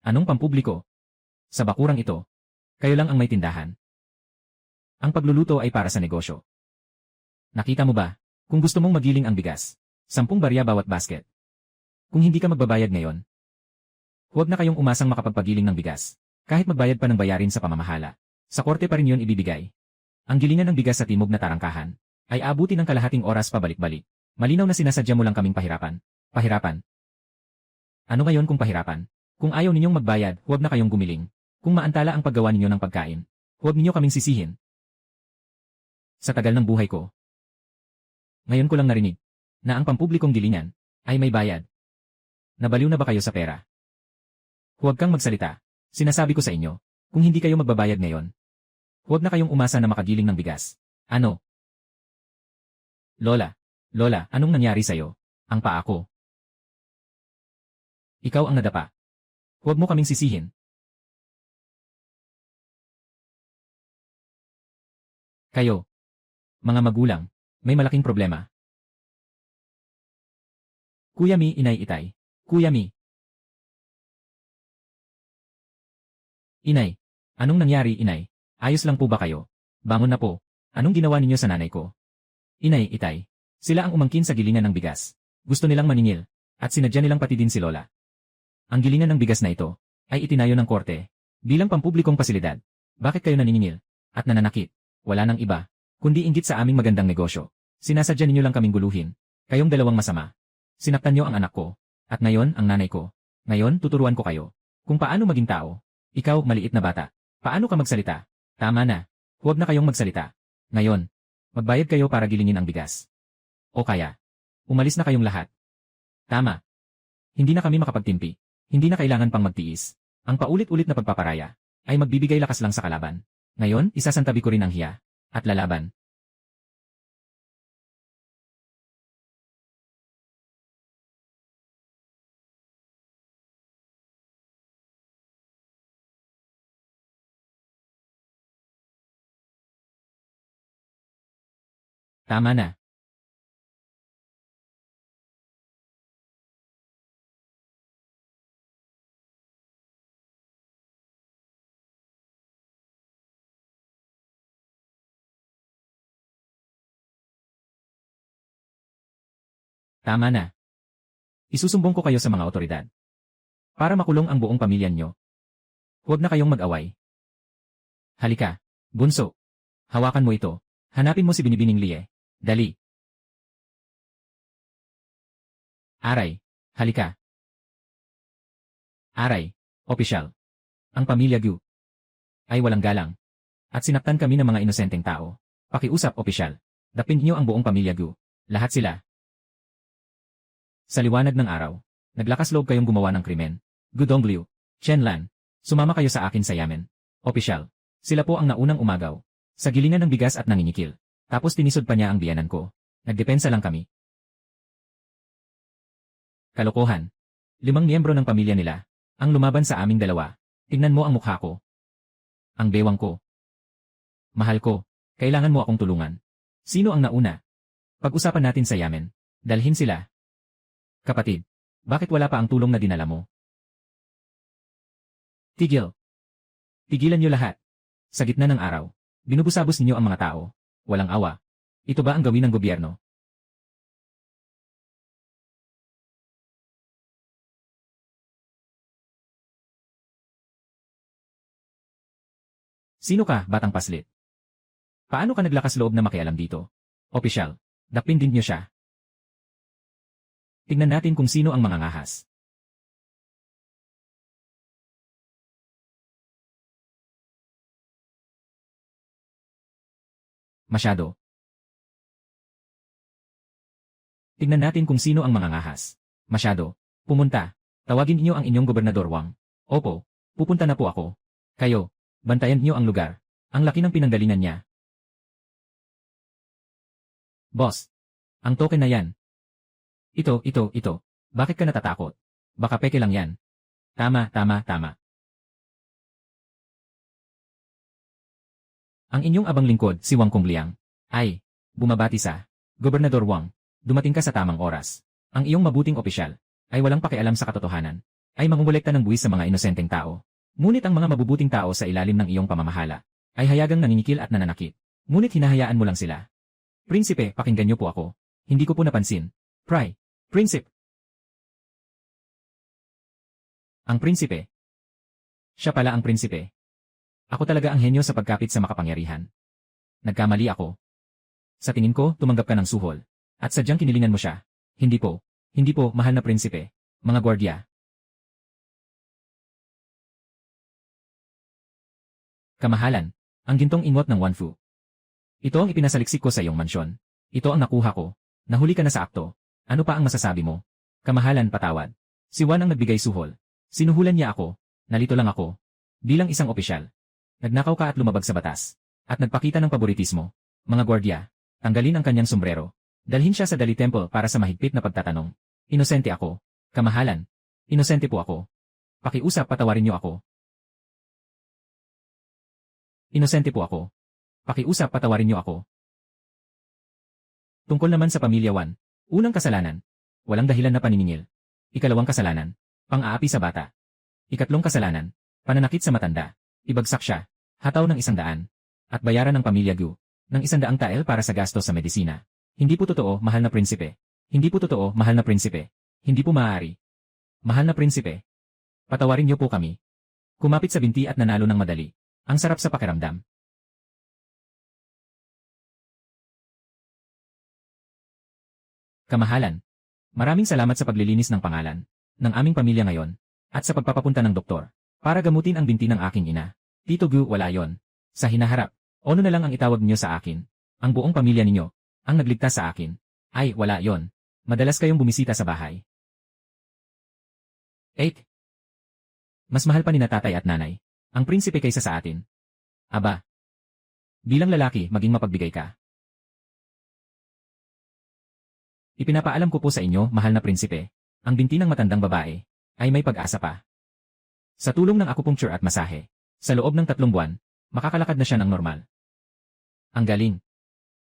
S1: Anong pampubliko? Sa bakurang ito, kayo lang ang may tindahan. Ang pagluluto ay para sa negosyo. Nakita mo ba, kung gusto mong magiling ang bigas, 10 barya bawat basket. Kung hindi ka magbabayad ngayon, huwag na kayong umasang makapagpagiling ng bigas. Kahit magbayad pa ng bayarin sa pamamahala, sa korte pa rin yun ibibigay. Ang gilingan ng bigas sa timog na tarangkahan, ay abuti ng kalahating oras pabalik-balik. Malinaw na sinasadya mo lang kaming pahirapan. Pahirapan. Ano ngayon kung pahirapan? Kung ayaw ninyong magbayad, huwag na kayong gumiling. Kung maantala ang paggawa ninyo ng pagkain, huwag ninyo kaming sisihin. Sa tagal ng buhay ko, ngayon ko lang narinig na ang pampublikong gilingan ay may bayad. Nabaliw na ba kayo sa pera? Huwag kang magsalita. Sinasabi ko sa inyo, kung hindi kayo magbabayad ngayon, huwag na kayong umasa na makagiling ng bigas. Ano? Lola, anong nangyari sa'yo? Ang paa ko. Ikaw ang nadapa. Huwag mo kaming sisihin. Kayo, mga magulang, may malaking problema. Kuya Mi, Inay Itay. Kuya Mi. Inay, anong nangyari, Inay? Ayos lang po ba kayo? Bangon na po. Anong ginawa ninyo sa nanay ko? Inay, Itay. Sila ang umangkin sa gilingan ng bigas. Gusto nilang maningil, at sinadya nilang pati din si Lola. Ang gilingan ng bigas na ito, ay itinayo ng korte, bilang pampublikong pasilidad. Bakit kayo naniningil, at nananakit? Wala nang iba, kundi inggit sa aming magandang negosyo. Sinasadya ninyo lang kaming guluhin. Kayong dalawang masama. Sinaktan nyo ang anak ko, at ngayon ang nanay ko. Ngayon tuturuan ko kayo, kung paano maging tao. Ikaw, maliit na bata. Paano ka magsalita? Tama na. Huwag na kayong magsalita. Ngayon, magbayad kayo para gilingin ang bigas. O kaya, umalis na kayong lahat. Tama. Hindi na kami makapagtimpi. Hindi na kailangan pang magtiis. Ang paulit-ulit na pagpaparaya ay magbibigay lakas lang sa kalaban. Ngayon, isasantabi ko rin ang hiya at lalaban. Tama na. Tama na. Isusumbong ko kayo sa mga otoridad. Para makulong ang buong pamilya niyo. Huwag na kayong mag-away. Halika, bunso. Hawakan mo ito. Hanapin mo si Binibining Lie. Dali. Aray, halika. Aray, opisyal. Ang pamilya Gu ay walang galang. At sinaktan kami ng mga inosenteng tao. Pakiusap, opisyal. Dapin niyo ang buong pamilya Gu. Lahat sila. Sa liwanag ng araw, naglakas loob kayong gumawa ng krimen. Gu Dongbliu, Chen Lan, sumama kayo sa akin sa yamen. Opisyal, sila po ang naunang umagaw. Sa gilingan ng bigas at nanginikil. Tapos tinisod pa niya ang biyanan ko. Nagdepensa lang kami. Kalokohan. 5 miyembro ng pamilya nila. Ang lumaban sa aming dalawa. Tingnan mo ang mukha ko. Ang bewang ko. Mahal ko, kailangan mo akong tulungan. Sino ang nauna? Pag-usapan natin sa yamen. Dalhin sila. Kapatid, bakit wala pa ang tulong na dinala mo? Tigil. Tigilan niyo lahat. Sa gitna ng araw, binubusabos ninyo ang mga tao. Walang awa. Ito ba ang gawin ng gobyerno? Sino ka, batang paslit? Paano ka naglakas loob na makialam dito? Opisyal, dapin din niyo siya. Tingnan natin kung sino ang mga ngahas. Masyado. Tingnan natin kung sino ang mga ngahas. Masyado. Pumunta. Tawagin niyo ang inyong gobernador Wang. Opo, pupunta na po ako. Kayo, bantayan niyo ang lugar. Ang laki ng pinanggalingan niya. Boss, ang token na yan. Ito. Bakit ka natatakot? Baka peke lang yan. Tama. Ang inyong abang lingkod, si Wang Kongliang. Ay, bumabati sa Gobernador Wang. Dumating ka sa tamang oras. Ang iyong mabuting opisyal ay walang pakialam sa katotohanan. Ay mangungulekta ng buwis sa mga inosenteng tao. Ngunit ang mga mabubuting tao sa ilalim ng iyong pamamahala ay hayagang nanginigil at nananakit. Ngunit hinahayaan mo lang sila. Prinsipe, pakinggan niyo po ako. Hindi ko po napansin. Prinsipe. Ang prinsipe. Siya pala ang prinsipe. Ako talaga ang henyo sa pagkapit sa makapangyarihan. Nagkamali ako. Sa tingin ko, tumanggap ka ng suhol. At sadyang kinilingan mo siya. Hindi po, mahal na prinsipe. Mga gwardya. Kamahalan, ang gintong inwot ng Wanfu. Ito ang ipinasaliksik ko sa iyong mansyon. Ito ang nakuha ko. Nahuli ka na sa akto. Ano pa ang masasabi mo? Kamahalan, patawad. Si Wan ang nagbigay suhol. Sinuhulan niya ako. Nalito lang ako. Bilang isang opisyal. Nagnakaw ka at lumabag sa batas. At nagpakita ng paboritismo. Mga gwardya, tanggalin ang kanyang sombrero. Dalhin siya sa Dali Temple para sa mahigpit na pagtatanong. Inosente ako. Kamahalan. Inosente po ako. Pakiusap, patawarin niyo ako. Inosente po ako. Pakiusap, patawarin niyo ako. Tungkol naman sa pamilya Wan. Unang kasalanan. Walang dahilan na paniningil. Ikalawang kasalanan. Pang-aapi sa bata. Ikatlong kasalanan. Pananakit sa matanda. Ibagsak siya. Hataw ng 100. At bayaran ng pamilya Gu ng 100 tael para sa gasto sa medisina. Hindi po totoo, mahal na prinsipe. Hindi po totoo, mahal na prinsipe. Hindi po maaari. Mahal na prinsipe. Patawarin niyo po kami. Kumapit sa binti at nanalo ng madali. Ang sarap sa pakiramdam. Kamahalan. Maraming salamat sa paglilinis ng pangalan ng aming pamilya ngayon at sa pagpapapunta ng doktor para gamutin ang binti ng aking ina. Tito Gu, wala yon. Sa hinaharap, ono na lang ang itawag niyo sa akin. Ang buong pamilya ninyo ang nagligtas sa akin. Ay, wala yon. Madalas kayong bumisita sa bahay. 8. Mas mahal pa ni na tatay at nanay ang prinsipe kaysa sa atin. Aba. Bilang lalaki, maging mapagbigay ka. Ipinapaalam ko po sa inyo, mahal na prinsipe, ang binti ng matandang babae ay may pag-asa pa. Sa tulong ng acupuncture at masahe, sa loob ng 3 buwan, makakalakad na siya ng normal. Ang galing.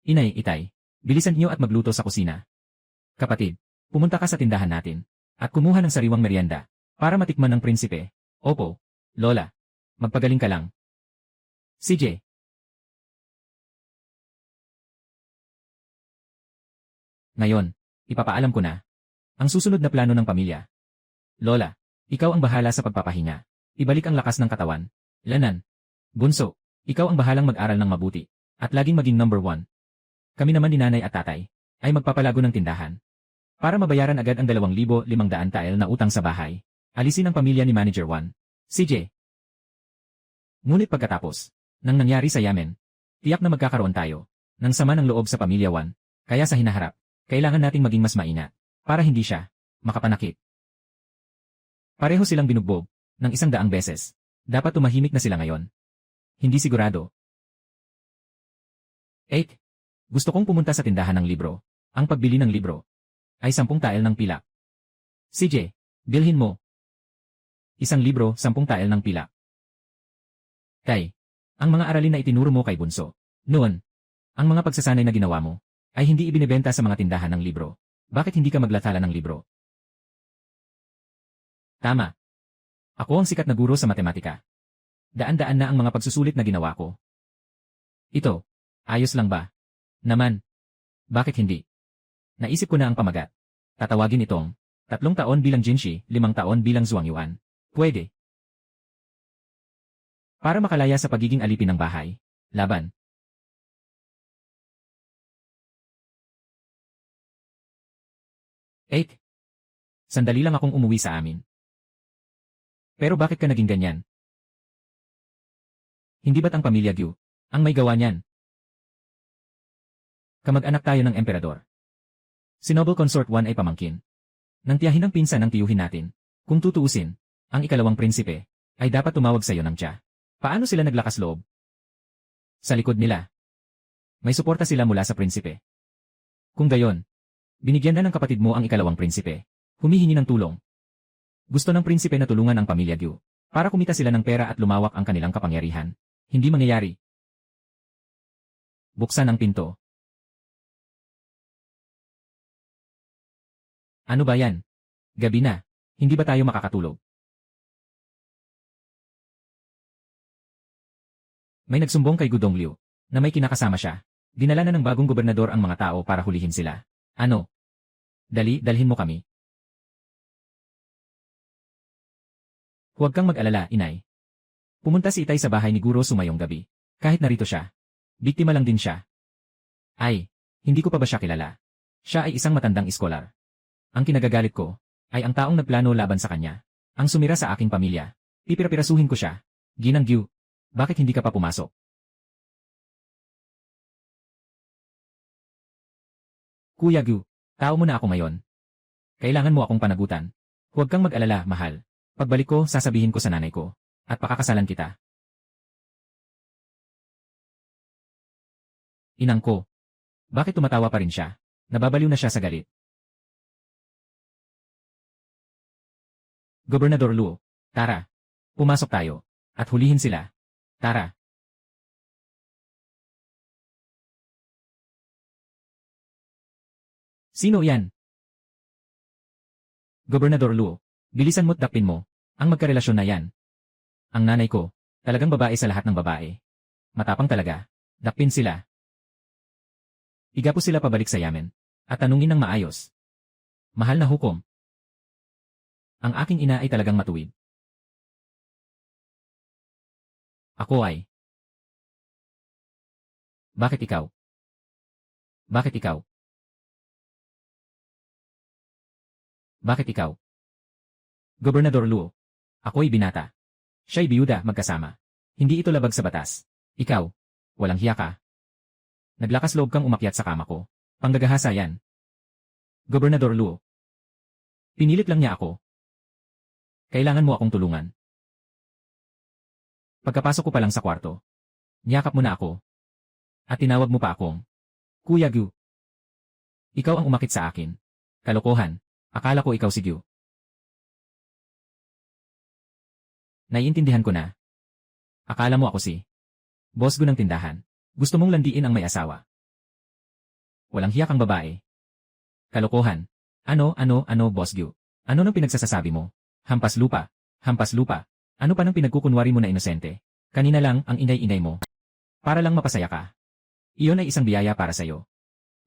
S1: Inay, itay, Bilisan niyo at magluto sa kusina. Kapatid, pumunta ka sa tindahan natin. At kumuha ng sariwang merienda. Para matikman ng prinsipe. Opo, Lola. Magpagaling ka lang. CJ. Ngayon, ipapaalam ko na. Ang susunod na plano ng pamilya. Lola, ikaw ang bahala sa pagpapahinga. Ibalik ang lakas ng katawan. Lanan. Bunso, ikaw ang bahalang mag-aral ng mabuti. At laging maging number 1. Kami naman ni nanay at tatay ay magpapalago ng tindahan. Para mabayaran agad ang 2,500 TL na utang sa bahay. Alisin ang pamilya ni Manager 1. CJ. Ngunit pagkatapos nang nangyari sa Yamen, tiyak na magkakaroon tayo ng sama ng loob sa pamilya 1. Kaya sa hinaharap, kailangan nating maging mas maingat para hindi siya makapanakit. Pareho silang binugbog ng 100 beses. Dapat tumahimik na sila ngayon. Hindi sigurado. 8. Gusto kong pumunta sa tindahan ng libro. Ang pagbili ng libro ay 10 TL ng pilak. CJ, bilhin mo. 1 libro, 10 TL ng pilak. Kay, ang mga aralin na itinuro mo kay Bunso. Noon, ang mga pagsasanay na ginawa mo ay hindi ibinebenta sa mga tindahan ng libro. Bakit hindi ka maglathala ng libro? Tama. Ako ang sikat na guro sa matematika. Daan-daan na ang mga pagsusulit na ginawa ko. Ito, ayos lang ba? Naman. Bakit hindi? Naisip ko na ang pamagat. Tatawagin itong 3 taon bilang Jinshi, 5 taon bilang Zhuangyuan. Pwede. Para makalaya sa pagiging alipin ng bahay. Laban. Eight. Sandali lang akong umuwi sa amin. Pero bakit ka naging ganyan? Hindi ba't ang pamilya Gyu ang may gawa niyan? Kamag-anak tayo ng emperador. Si Noble Consort 1 ay pamangkin. Nang tiyahin ng pinsan ng tiyuhin natin. Kung tutuusin, ang ikalawang prinsipe ay dapat tumawag sa iyo ng tiya. Paano sila naglakas loob? Sa likod nila. May suporta sila mula sa prinsipe. Kung gayon, binigyan na ng kapatid mo ang ikalawang prinsipe. Humihingi ng tulong. Gusto ng prinsipe na tulungan ang pamilya Gyu para kumita sila ng pera at lumawak ang kanilang kapangyarihan. Hindi mangyayari. Buksan ang pinto. Ano ba yan? Gabi na. Hindi ba tayo makakatulog? May nagsumbong kay Gudong Liu na may kinakasama siya. Dinala na ng bagong gobernador ang mga tao para hulihin sila. Ano? Dalhin mo kami. Huwag kang mag-alala, inay. Pumunta si Itay sa bahay ni Guro sumayong gabi. Kahit narito siya. Biktima lang din siya. Ay, hindi ko pa ba siya kilala? Siya ay isang matandang iskolar. Ang kinagagalit ko ay ang taong nagplano laban sa kanya. Ang sumira sa aking pamilya. Pipirapirasuhin ko siya. Ginang Gyu, bakit hindi ka pa pumasok? Kuya Gyu, tao mo na ako ngayon. Kailangan mo akong panagutan. Huwag kang mag-alala, mahal. Pagbalik ko, sasabihin ko sa nanay ko. At pakakasalan kita. Inang ko. Bakit tumatawa pa rin siya? Nababaliw na siya sa galit. Gobernador Luo, tara. Pumasok tayo. At hulihin sila. Tara. Sino yan? Gobernador Luo, bilisan mo't dakpin mo. Ang magkarelasyon na yan. Ang nanay ko, talagang babae sa lahat ng babae. Matapang talaga. Dakpin sila. Igapo sila pabalik sa yamen. At tanungin ng maayos. Mahal na hukom. Ang aking ina ay talagang matuwid. Ako ay. Bakit ikaw? Bakit ikaw? Bakit ikaw? Gobernador Luo. Ako'y binata. Siya'y biyuda, magkasama. Hindi ito labag sa batas. Ikaw, walang hiya ka. Naglakas loob kang umakyat sa kama ko. Panggagahasa yan. Gobernador Luo. Pinilit lang niya ako. Kailangan mo akong tulungan. Pagkapasok ko pa lang sa kwarto, niyakap mo na ako. At tinawag mo pa akong, Kuya Gyu. Ikaw ang umakit sa akin. Kalokohan. Akala ko ikaw si Gyu. Naiintindihan ko na. Akala mo ako si Boss Gu ng tindahan. Gusto mong landiin ang may asawa. Walang hiya kang babae. Kalokohan. Ano, Boss Gyu? Ano nang pinagsasasabi mo? Hampas lupa. Hampas lupa. Ano pa nang pinagkukunwari mo na inosente? Kanina lang ang inay-inay mo. Para lang mapasaya ka. Iyon ay isang biyaya para sa'yo.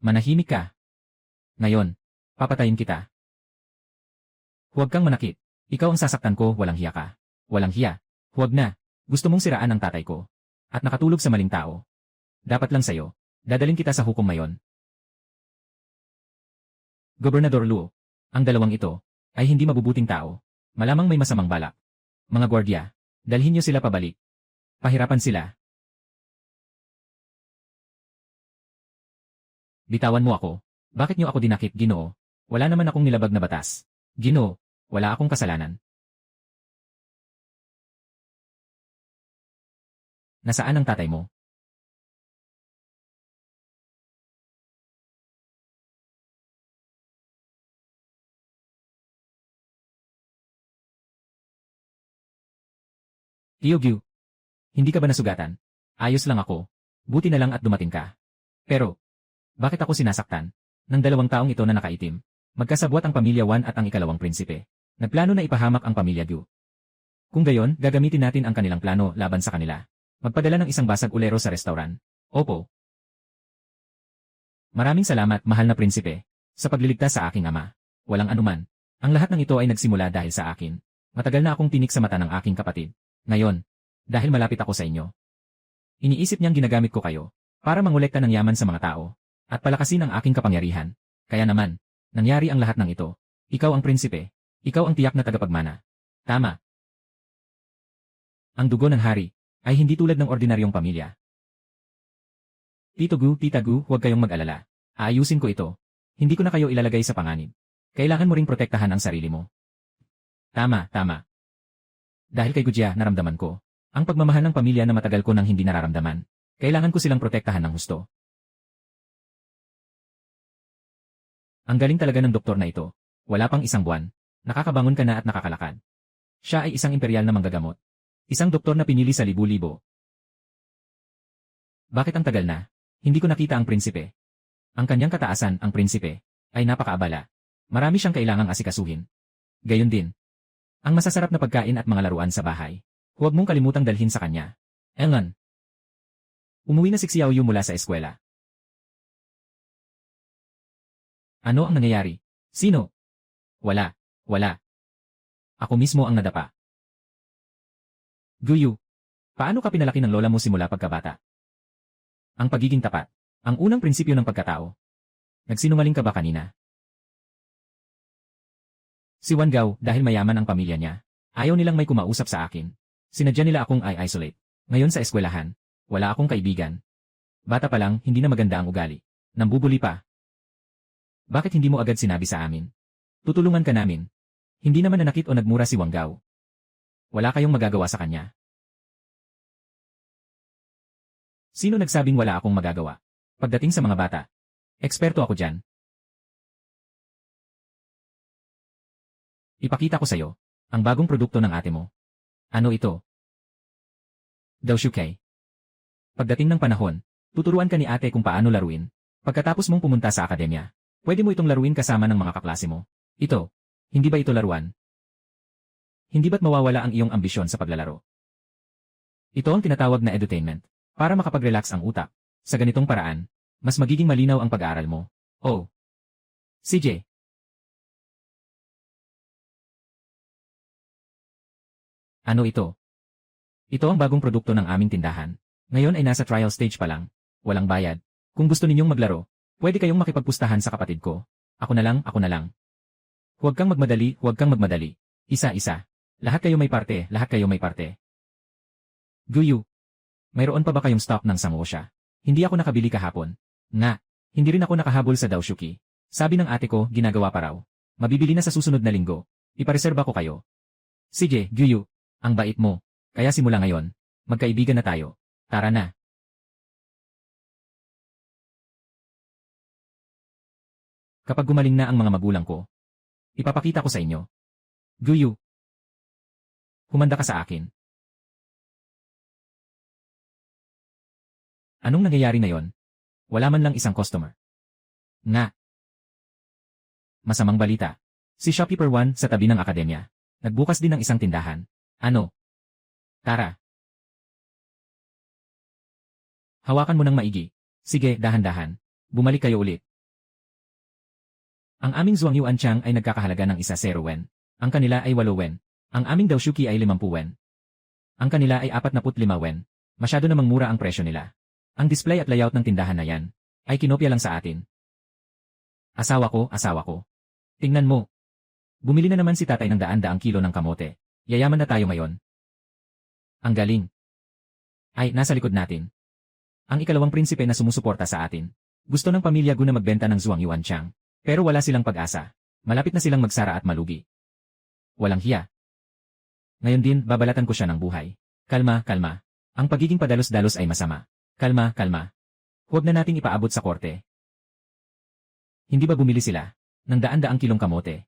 S1: Manahimik ka. Ngayon, papatayin kita. Huwag kang manakit. Ikaw ang sasaktan ko, walang hiya ka. Walang hiya. Huwag na. Gusto mong siraan ang tatay ko. At nakatulog sa maling tao. Dapat lang sa'yo. Dadalhin kita sa hukom mayon. Gobernador Luo, ang dalawang ito ay hindi mabubuting tao. Malamang may masamang balak. Mga gwardya, dalhin niyo sila pabalik. Pahirapan sila. Bitawan mo ako. Bakit niyo ako dinakip, Ginoo? Wala naman akong nilabag na batas. Ginoo, wala akong kasalanan. Nasaan ang tatay mo? Gyu, hindi ka ba nasugatan? Ayos lang ako. Buti na lang at dumating ka. Pero, bakit ako sinasaktan? Ng dalawang taong ito na nakaitim. Magkasabwat ang pamilya Wan at ang ikalawang prinsipe. Nagplano na ipahamak ang pamilya Gyu. Kung gayon, gagamitin natin ang kanilang plano laban sa kanila. Magpadala ng isang basag ulero sa restaurant. Opo. Maraming salamat, mahal na prinsipe, sa pagliligtas sa aking ama. Walang anuman. Ang lahat ng ito ay nagsimula dahil sa akin. Matagal na akong tinik sa mata ng aking kapatid. Ngayon, dahil malapit ako sa inyo. Iniisip niyang ginagamit ko kayo para mangolekta ng yaman sa mga tao at palakasin ang aking kapangyarihan. Kaya naman, nangyari ang lahat ng ito. Ikaw ang prinsipe. Ikaw ang tiyak na tagapagmana. Tama. Ang dugo ng hari ay hindi tulad ng ordinaryong pamilya. Tito Gu, Tita Gu, huwag kayong mag-alala. Aayusin ko ito. Hindi ko na kayo ilalagay sa panganib. Kailangan mo ring protektahan ang sarili mo. Tama. Dahil kay Gujia, naramdaman ko ang pagmamahal ng pamilya na matagal ko nang hindi nararamdaman. Kailangan ko silang protektahan ng husto. Ang galing talaga ng doktor na ito. Wala pang isang buwan. Nakakabangon ka na at nakakalakad. Siya ay isang imperial na manggagamot. Isang doktor na pinili sa libu-libo. Bakit ang tagal na? Hindi ko nakita ang prinsipe. Ang kanyang kataasan, ang prinsipe, ay napakaabala. Marami siyang kailangang asikasuhin. Gayon din. Ang masasarap na pagkain at mga laruan sa bahay. Huwag mong kalimutang dalhin sa kanya. Engan. Umuwi na si Xiao Yu mula sa eskwela. Ano ang nangyayari? Sino? Wala. Ako mismo ang nadapa. Guyu, paano ka pinalaki ng lola mo simula pagkabata? Ang pagiging tapat. Ang unang prinsipyo ng pagkatao. Nagsinungaling ka ba kanina? Si Wan Gao, dahil mayaman ang pamilya niya, ayaw nilang may kumausap sa akin. Sinadya nila akong i-isolate. Ngayon sa eskwelahan, wala akong kaibigan. Bata pa lang, hindi na maganda ang ugali. Nambubuli pa. Bakit hindi mo agad sinabi sa amin? Tutulungan ka namin. Hindi naman nanakit o nagmura si Wang Gao. Wala kayong magagawa sa kanya. Sino nagsabing wala akong magagawa? Pagdating sa mga bata, eksperto ako dyan. Ipakita ko sa'yo, ang bagong produkto ng ate mo. Ano ito? Daoshukai. Pagdating ng panahon, tuturuan ka ni ate kung paano laruin. Pagkatapos mong pumunta sa akademya, pwede mo itong laruin kasama ng mga kaklase mo. Ito, hindi ba ito laruan? Hindi ba't mawawala ang iyong ambisyon sa paglalaro? Ito ang tinatawag na edutainment. Para makapag-relax ang utak. Sa ganitong paraan, mas magiging malinaw ang pag-aaral mo. Oh. CJ. Ano ito? Ito ang bagong produkto ng aming tindahan. Ngayon ay nasa trial stage pa lang. Walang bayad. Kung gusto ninyong maglaro, pwede kayong makipagpustahan sa kapatid ko. Ako na lang. Huwag kang magmadali. Isa-isa. Lahat kayo may parte. Guyu. Mayroon pa ba kayong stock ng samosha? Hindi ako nakabili kahapon. Nga, hindi rin ako nakahabol sa daoshuki. Sabi ng ate ko, ginagawa pa raw. Mabibili na sa susunod na linggo. Ipareserba ko kayo. CJ, Guyu, ang bait mo. Kaya simula ngayon, magkaibigan na tayo. Tara na. Kapag gumaling na ang mga magulang ko, ipapakita ko sa inyo. Guyu. Humanda ka sa akin. Anong nangyayari ngayon? Wala man lang isang customer. Nga. Masamang balita. Si Shopkeeper 1 sa tabi ng akademya. Nagbukas din ng isang tindahan. Ano? Tara. Hawakan mo ng maigi. Sige, dahan-dahan. Bumalik kayo ulit. Ang aming Zhuangyuan Chang ay nagkakahalaga ng 1-0 wen. Ang kanila ay 8 wen. Ang aming Daoshuki ay 50 wen. Ang kanila ay 45 wen. Masyado namang mura ang presyo nila. Ang display at layout ng tindahan na yan ay kinopya lang sa atin. Asawa ko. Tingnan mo. Bumili na naman si tatay ng daan-daang kilo ng kamote. Yayaman na tayo ngayon. Ang galing. Ay, nasa likod natin. Ang ikalawang prinsipe na sumusuporta sa atin. Gusto ng pamilya Gu na magbenta ng Zhuangyuan Chang. Pero wala silang pag-asa. Malapit na silang magsara at malugi. Walang hiya. Ngayon din, babalatan ko siya ng buhay. Kalma. Ang pagiging padalos-dalos ay masama. Kalma. Huwag na nating ipaabot sa korte. Hindi ba bumili sila ng daan-daang kilong kamote?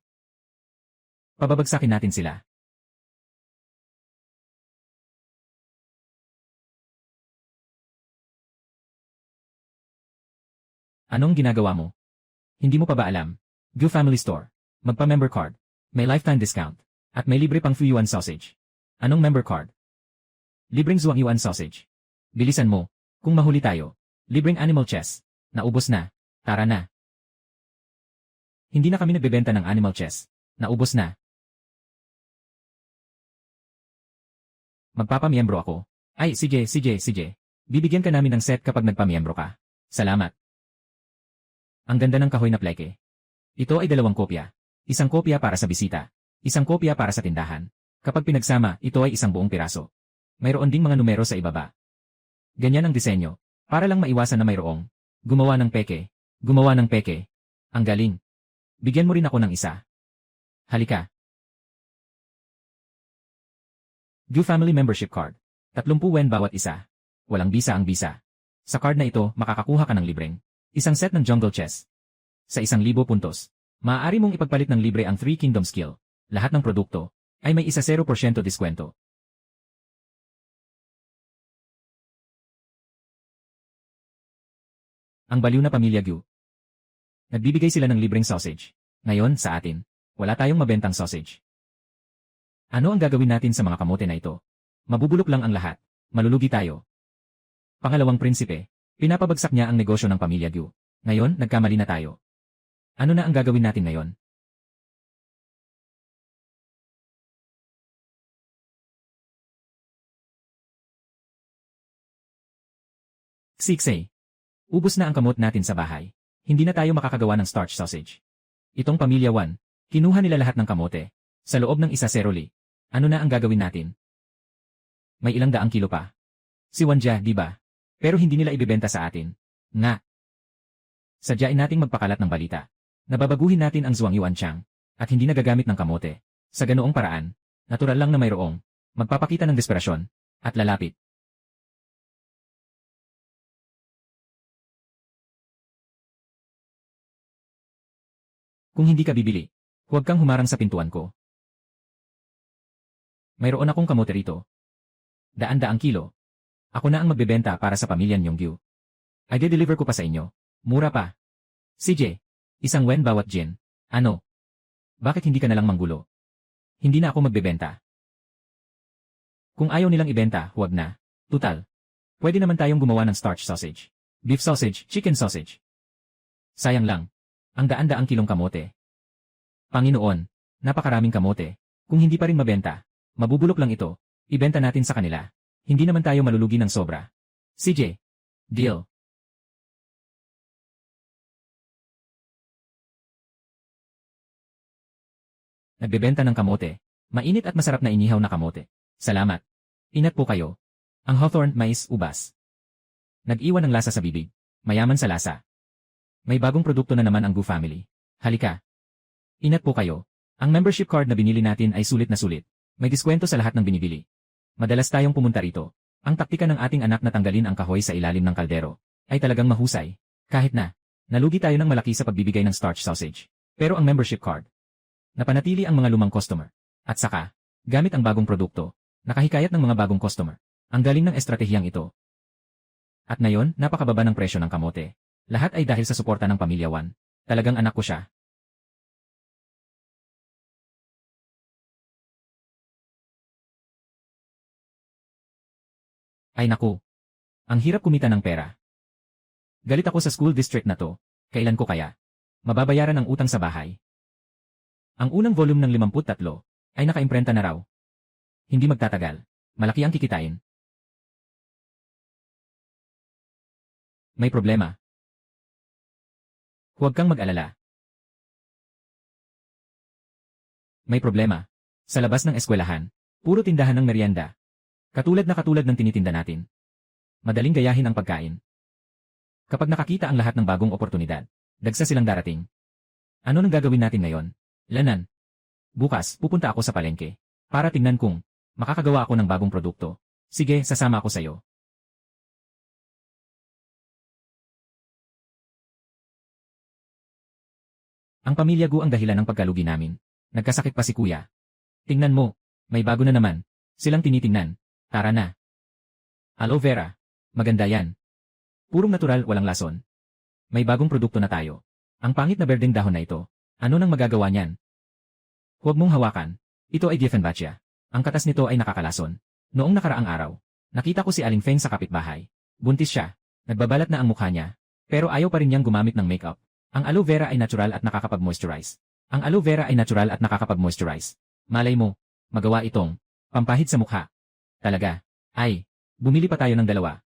S1: Pababagsakin natin sila. Anong ginagawa mo? Hindi mo pa ba alam? Gu Family Store. Magpa-member card. May lifetime discount. At may libre pang Fuyuan sausage. Anong member card? Libreng Zhuangyuan sausage. Bilisan mo. Kung mahuli tayo. Libreng animal chess. Naubos na. Tara na. Hindi na kami nagbebenta ng animal chess. Naubos na. Magpapamiyembro ako. Ay, sige. Bibigyan ka namin ng set kapag nagpamiyembro ka. Salamat. Ang ganda ng kahoy na pleke. Ito ay 2 kopya. Isang kopya para sa bisita. Isang kopya para sa tindahan. Kapag pinagsama, ito ay isang buong piraso. Mayroon ding mga numero sa ibaba. Ganyan ang disenyo. Para lang maiwasan na mayroong gumawa ng peke. Ang galing. Bigyan mo rin ako ng isa. Halika. Gu Family Membership Card. 30 wen bawat isa. Walang bisa ang bisa. Sa card na ito, makakakuha ka ng libreng isang set ng jungle chess. Sa 1,000 puntos, maaari mong ipagpalit ng libre ang 3 Kingdom skill. Lahat ng produkto ay may 0% diskwento. Ang baliw na pamilya Gu. Nagbibigay sila ng libreng sausage. Ngayon, sa atin, wala tayong mabentang sausage. Ano ang gagawin natin sa mga kamote na ito? Mabubulok lang ang lahat. Malulugi tayo. Pangalawang prinsipe, pinapabagsak niya ang negosyo ng pamilya Gu. Ngayon, nagkamali na tayo. Ano na ang gagawin natin ngayon? Siksay. Ubus na ang kamot natin sa bahay. Hindi na tayo makakagawa ng starch sausage. Itong pamilya 1, kinuha nila lahat ng kamote. Sa loob ng 1-0 li. Ano na ang gagawin natin? May ilang daang kilo pa. Si Wanja, di ba? Pero hindi nila ibebenta sa atin. Nga. Sadyain nating magpakalat ng balita. Nababaguhin natin ang Zhuangyuan Chang. At hindi nagagamit ng kamote. Sa ganoong paraan, natural lang na mayroong magpapakita ng desperasyon. At lalapit. Kung hindi ka bibili, huwag kang humarang sa pintuan ko. Mayroon akong kamote rito. Daan-daang kilo. Ako na ang magbebenta para sa pamilya niyong Gu. Ay de-deliver ko pa sa inyo. Mura pa. CJ, 1 wen bawat gin. Ano? Bakit hindi ka na lang manggulo? Hindi na ako magbebenta. Kung ayaw nilang ibenta, huwag na. Tutal. Pwede naman tayong gumawa ng starch sausage. Beef sausage, chicken sausage. Sayang lang. Ang daan-daang kilong kamote. Panginoon, napakaraming kamote. Kung hindi pa rin mabenta, mabubulok lang ito. Ibenta natin sa kanila. Hindi naman tayo malulugi ng sobra. CJ. Deal. Nagbebenta ng kamote. Mainit at masarap na inihaw na kamote. Salamat. Inat po kayo. Ang hawthorn, mais, ubas. Nag-iwan ng lasa sa bibig. Mayaman sa lasa. May bagong produkto na naman ang Gu Family. Halika. Inat po kayo. Ang membership card na binili natin ay sulit na sulit. May diskwento sa lahat ng binibili. Madalas tayong pumunta rito. Ang taktika ng ating anak na tanggalin ang kahoy sa ilalim ng kaldero ay talagang mahusay. Kahit na, nalugi tayo ng malaki sa pagbibigay ng starch sausage. Pero ang membership card, napanatili ang mga lumang customer. At saka, gamit ang bagong produkto, nakahikayat ng mga bagong customer. Ang galing ng estratehiyang ito. At ngayon, napakababa ng presyo ng kamote. Lahat ay dahil sa suporta ng Pamilya 1. Talagang anak ko siya. Ay naku. Ang hirap kumita ng pera. Galit ako sa school district na to. Kailan ko kaya mababayaran ang utang sa bahay? Ang unang volume ng 53 ay nakaimprenta na raw. Hindi magtatagal. Malaki ang kikitain. May problema. Huwag kang mag-alala. May problema. Sa labas ng eskwelahan, puro tindahan ng merienda. Katulad ng tinitinda natin. Madaling gayahin ang pagkain. Kapag nakakita ang lahat ng bagong oportunidad, dagsa silang darating. Ano nang gagawin natin ngayon? Lanan. Bukas, pupunta ako sa palengke. Para tingnan kung makakagawa ako ng bagong produkto. Sige, sasama ako sa'yo. Ang pamilya Gu ang dahilan ng pagkalugi namin. Nagkasakit pa si kuya. Tingnan mo, may bago na naman. Silang tinitingnan. Tara na. Aloe vera. Maganda yan. Purong natural, walang lason. May bagong produkto na tayo. Ang pangit na berdeng dahon na ito. Ano nang magagawa niyan? Huwag mong hawakan. Ito ay Dieffenbachia. Ang katas nito ay nakakalason. Noong nakaraang araw, nakita ko si Aling Feng sa kapitbahay. Buntis siya. Nagbabalat na ang mukha niya. Pero ayaw pa rin niyang gumamit ng makeup. Ang aloe vera ay natural at nakakapag-moisturize. Ang aloe vera ay natural at nakakapag-moisturize. Malay mo, magawa itong pampahid sa mukha. Talaga. Ay, bumili pa tayo ng dalawa.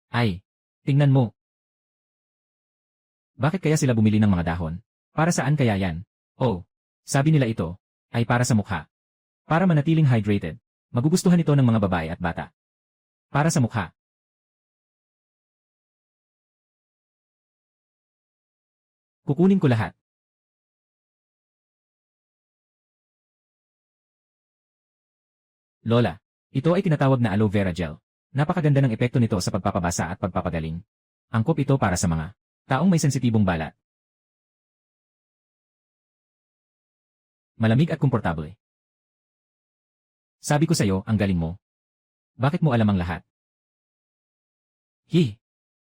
S1: Ay, tingnan mo. Bakit kaya sila bumili ng mga dahon? Para saan kaya yan? Oh, sabi nila ito ay para sa mukha. Para manatiling hydrated. Magugustuhan ito ng mga babae at bata. Para sa mukha. Kukunin ko lahat. Lola, ito ay tinatawag na aloe vera gel. Napakaganda ng epekto nito sa pagpapabasa at pagpapagaling. Angkop ito para sa mga taong may sensitibong balat. Malamig at komportable. Sabi ko sa'yo, ang galing mo. Bakit mo alam ang lahat?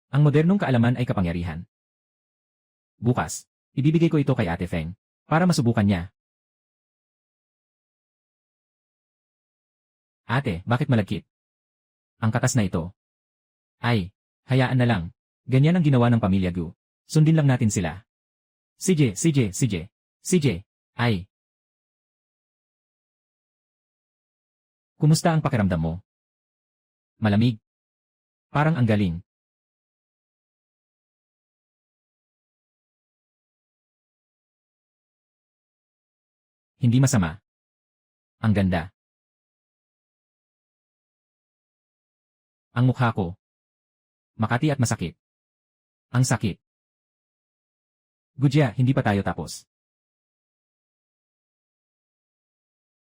S1: Ang modernong kaalaman ay kapangyarihan. Bukas, ibibigay ko ito kay Ate Feng, para masubukan niya. Ate, bakit malagkit? Ang katas na ito. Ay, hayaan na lang. Ganyan ang ginawa ng pamilya Gu. Sundin lang natin sila. CJ. Ay. Kumusta ang pakiramdam mo? Malamig. Parang ang galing. Hindi masama. Ang ganda. Ang mukha ko. Makati at masakit. Ang sakit. Gujia, hindi pa tayo tapos.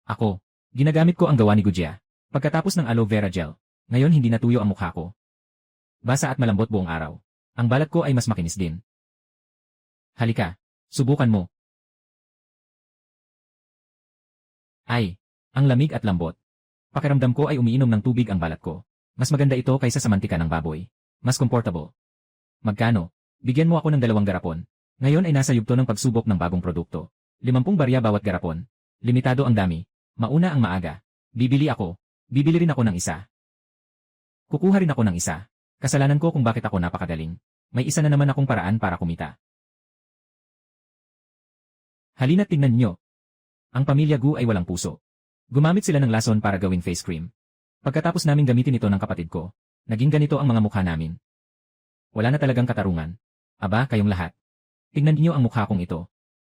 S1: Ako, ginagamit ko ang gawa ni Gujia. Pagkatapos ng aloe vera gel, ngayon hindi natuyo ang mukha ko. Basa at malambot buong araw. Ang balat ko ay mas makinis din. Halika, subukan mo. Ay, ang lamig at lambot. Pakiramdam ko ay umiinom ng tubig ang balat ko. Mas maganda ito kaysa sa mantika ng baboy. Mas comfortable. Magkano? Bigyan mo ako ng 2 garapon. Ngayon ay nasa yugto ng pagsubok ng bagong produkto. 50 barya bawat garapon. Limitado ang dami. Mauna ang maaga. Bibili ako. Bibili rin ako ng isa. Kukuha rin ako ng isa. Kasalanan ko kung bakit ako napakagaling. May isa na naman akong paraan para kumita. Halina't tingnan niyo. Ang pamilya Gu ay walang puso. Gumamit sila ng lason para gawing face cream. Pagkatapos naming gamitin ito ng kapatid ko, naging ganito ang mga mukha namin. Wala na talagang katarungan. Aba, kayong lahat. Tingnan niyo ang mukha kong ito.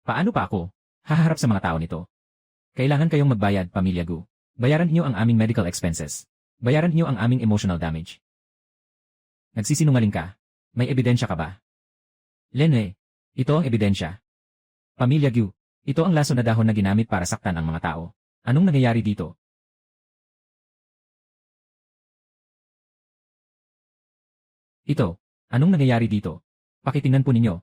S1: Paano pa ako haharap sa mga tao nito? Kailangan kayong magbayad, pamilya Gu. Bayaran niyo ang aming medical expenses. Bayaran niyo ang aming emotional damage. Nagsisinungaling ka? May ebidensya ka ba? Lene, ito ang ebidensya. Pamilya Gu, ito ang laso na dahon na ginamit para saktan ang mga tao. Anong nangyayari dito? Ito, anong nangyayari dito? Pakitingnan po ninyo.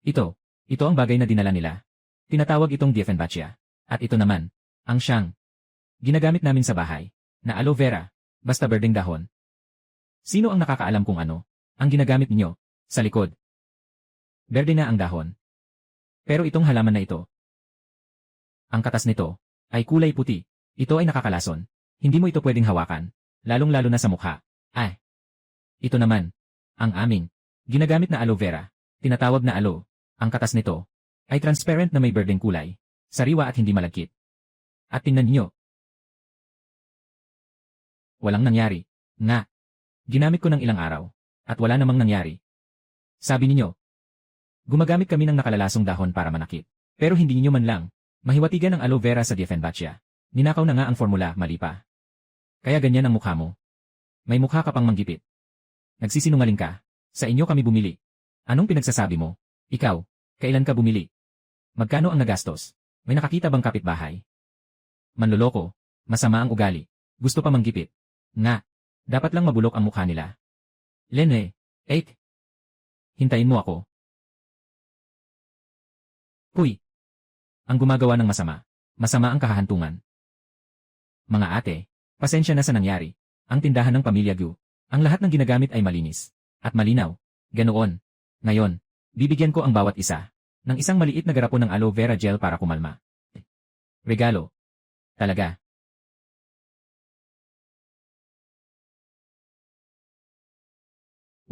S1: Ito ang bagay na dinala nila. Tinatawag itong Dieffenbachia. At ito naman, ang siyang Ginagamit namin sa bahay. Na aloe vera. Basta berdeng dahon. Sino ang nakakaalam kung ano? Ang ginagamit ninyo. Sa likod. Berde na ang dahon. Pero itong halaman na ito. Ang katas nito. Ay kulay puti. Ito ay nakakalason. Hindi mo ito pwedeng hawakan. Lalong-lalo na sa mukha. Ay. Ito naman. Ang aming. Ginagamit na aloe vera. Tinatawag na aloe. Ang katas nito. Ay transparent na may berdeng kulay. Sariwa at hindi malagkit. At tingnan niyo. Walang nangyari. Nga. Ginamit ko ng ilang araw. At wala namang nangyari. Sabi ninyo. Gumagamit kami ng nakalalasong dahon para manakit. Pero hindi ninyo man lang. Mahiwatigan ang aloe vera sa Dieffenbachia. Ninakaw na nga ang formula, mali pa. Kaya ganyan ang mukha mo. May mukha ka pang manggipit. Nagsisinungaling ka. Sa inyo kami bumili. Anong pinagsasabi mo? Ikaw, kailan ka bumili? Magkano ang nagastos? May nakakita bang kapitbahay? Manloloko. Masama ang ugali. Gusto pa manggipit. Nga. Dapat lang mabulok ang mukha nila. Lene. 8. Hintayin mo ako. Puy. Ang gumagawa ng masama. Masama ang kahahantungan. Mga ate, pasensya na sa nangyari. Ang tindahan ng Pamilya Gu. Ang lahat ng ginagamit ay malinis. At malinaw. Ganoon. Ngayon, bibigyan ko ang bawat isa ng isang maliit na garapon ng aloe vera gel para kumalma. Regalo. Talaga.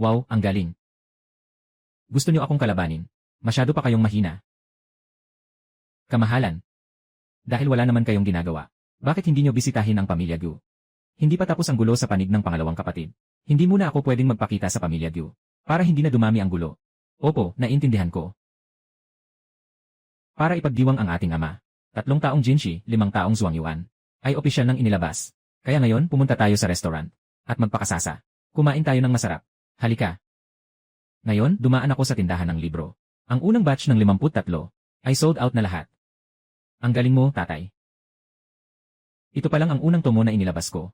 S1: Wow, ang galing. Gusto niyo akong kalabanin? Masyado pa kayong mahina. Kamahalan. Dahil wala naman kayong ginagawa, bakit hindi niyo bisitahin ang Pamilya Gu? Hindi pa tapos ang gulo sa panig ng pangalawang kapatid. Hindi muna ako pwedeng magpakita sa Pamilya Gu, para hindi na dumami ang gulo. Opo, naintindihan ko. Para ipagdiwang ang ating ama, 3 taong Jinshi, 5 taong Zhuangyuan, ay opisyal nang inilabas. Kaya ngayon pumunta tayo sa restaurant, at magpakasasa. Kumain tayo ng masarap. Halika. Ngayon, dumaan ako sa tindahan ng libro. Ang unang batch ng 53 ay sold out na lahat. Ang galing mo, tatay. Ito pa lang ang unang tomo na inilabas ko.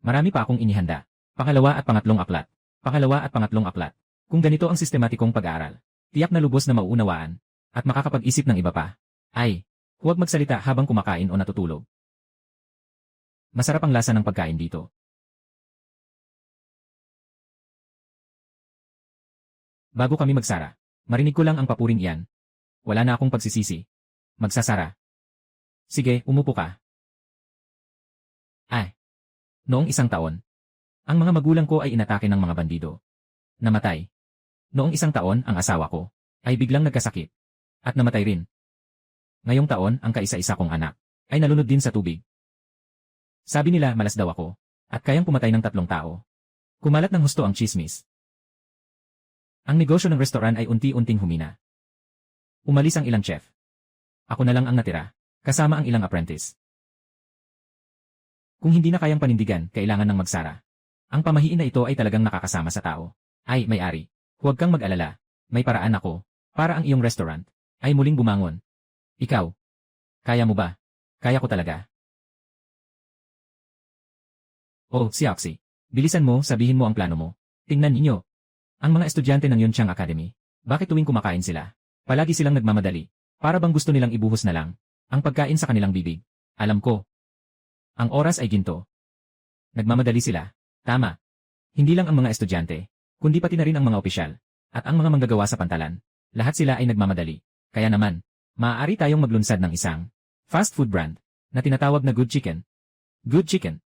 S1: Marami pa akong inihanda. Pangalawa at pangatlong aklat. Pangalawa at pangatlong aklat. Kung ganito ang sistematikong pag-aaral, tiyak na lubos na mauunawaan, at makakapag-isip ng iba pa. Ay, huwag magsalita habang kumakain o natutulog. Masarap ang lasa ng pagkain dito. Bago kami magsara, marinig ko lang ang papuring iyan. Wala na akong pagsisisi. Magsasara. Sige, umupo ka. Ay. Noong 1 taon, ang mga magulang ko ay inatake ng mga bandido. Namatay. Noong 1 taon, ang asawa ko ay biglang nagkasakit. At namatay rin. Ngayong taon, ang kaisa-isa kong anak ay nalunod din sa tubig. Sabi nila malas daw ako, at kayang pumatay ng 3 tao. Kumalat ng husto ang chismis. Ang negosyo ng restaurant ay unti-unting humina. Umalis ang ilang chef. Ako na lang ang natira, kasama ang ilang apprentice. Kung hindi na kayang panindigan, kailangan ng magsara. Ang pamahiin na ito ay talagang nakakasama sa tao. Ay, may-ari, huwag kang mag-alala. May paraan ako, para ang iyong restaurant ay muling bumangon. Ikaw, kaya mo ba? Kaya ko talaga. Oh, si Oxy. Bilisan mo, sabihin mo ang plano mo. Tingnan ninyo. Ang mga estudyante ng Yunchang Academy, bakit tuwing kumakain sila, palagi silang nagmamadali, para bang gusto nilang ibuhos na lang ang pagkain sa kanilang bibig. Alam ko. Ang oras ay ginto. Nagmamadali sila. Tama. Hindi lang ang mga estudyante, kundi pati na rin ang mga opisyal, at ang mga manggagawa sa pantalan. Lahat sila ay nagmamadali. Kaya naman, maaari tayong maglunsad ng isang fast food brand na tinatawag na Good Chicken. Good Chicken.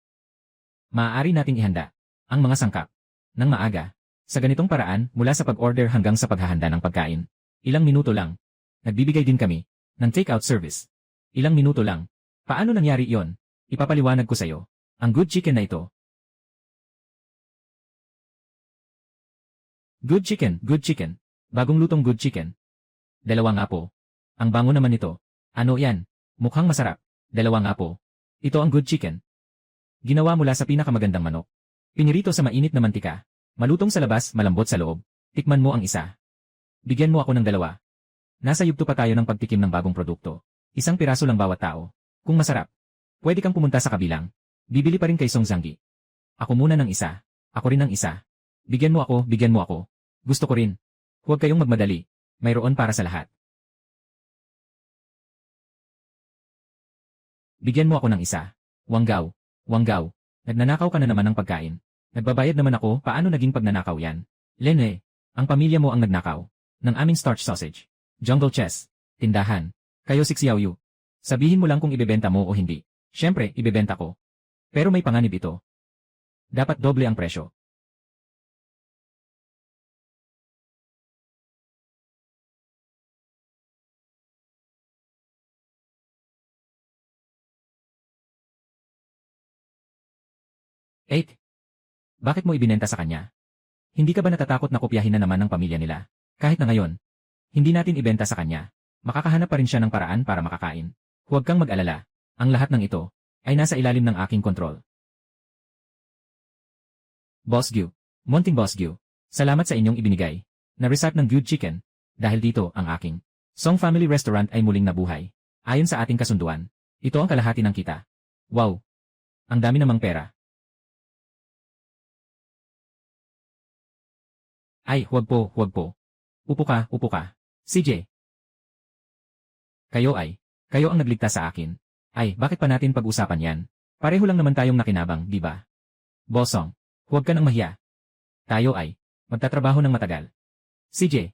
S1: Maaari nating ihanda ang mga sangkap ng maaga. Sa ganitong paraan, mula sa pag-order hanggang sa paghahanda ng pagkain. Ilang minuto lang. Nagbibigay din kami ng take-out service. Ilang minuto lang. Paano nangyari iyon? Ipapaliwanag ko sa'yo. Ang Good Chicken na ito. Good Chicken, Good Chicken. Bagong lutong Good Chicken. 2 nga po. Ang bango naman nito. Ano yan? Mukhang masarap. 2 nga po. Ito ang Good Chicken. Ginawa mula sa pinakamagandang manok. Pinirito sa mainit na mantika. Malutong sa labas, malambot sa loob. Tikman mo ang isa. Bigyan mo ako ng 2. Nasa yugto pa tayo ng pagtikim ng bagong produkto. 1 piraso lang bawat tao. Kung masarap, pwede kang pumunta sa kabilang. Bibili pa rin kay Song Zhanggi. Ako muna ng 1. Ako rin ng 1. Bigyan mo ako, bigyan mo ako. Gusto ko rin. Huwag kayong magmadali. Mayroon para sa lahat. Bigyan mo ako ng 1. Wanggaw. Wanggaw. Nagnanakaw ka na naman ng pagkain. Nagbabayad naman ako, paano naging pagnanakaw yan? Lene, ang pamilya mo ang nagnakaw. Ng aming starch sausage. Jungle Chess. Tindahan. Kayo si Xiaoyu. Sabihin mo lang kung ibebenta mo o hindi. Siyempre, ibebenta ko. Pero may panganib ito. Dapat doble ang presyo. Eight. Bakit mo ibinenta sa kanya? Hindi ka ba natatakot na kopyahin na naman ng pamilya nila? Kahit na ngayon, hindi natin ibenta sa kanya. Makakahanap pa rin siya ng paraan para makakain. Huwag kang mag-alala. Ang lahat ng ito ay nasa ilalim ng aking kontrol. Boss Gyu. Monting Boss Gyu. Salamat sa inyong ibinigay na recipe ng good chicken. Dahil dito ang aking Song Family Restaurant ay muling nabuhay. Ayon sa ating kasunduan, ito ang kalahati ng kita. Wow! Ang dami namang pera. Ay, huwag po, huwag po. Upo ka, upo ka. CJ. Kayo ang nagligtas sa akin. Ay, bakit pa natin pag-usapan yan? Pareho lang naman tayong nakinabang, di ba? Bossong, huwag ka nang mahiya. Tayo ay magtatrabaho ng matagal. CJ.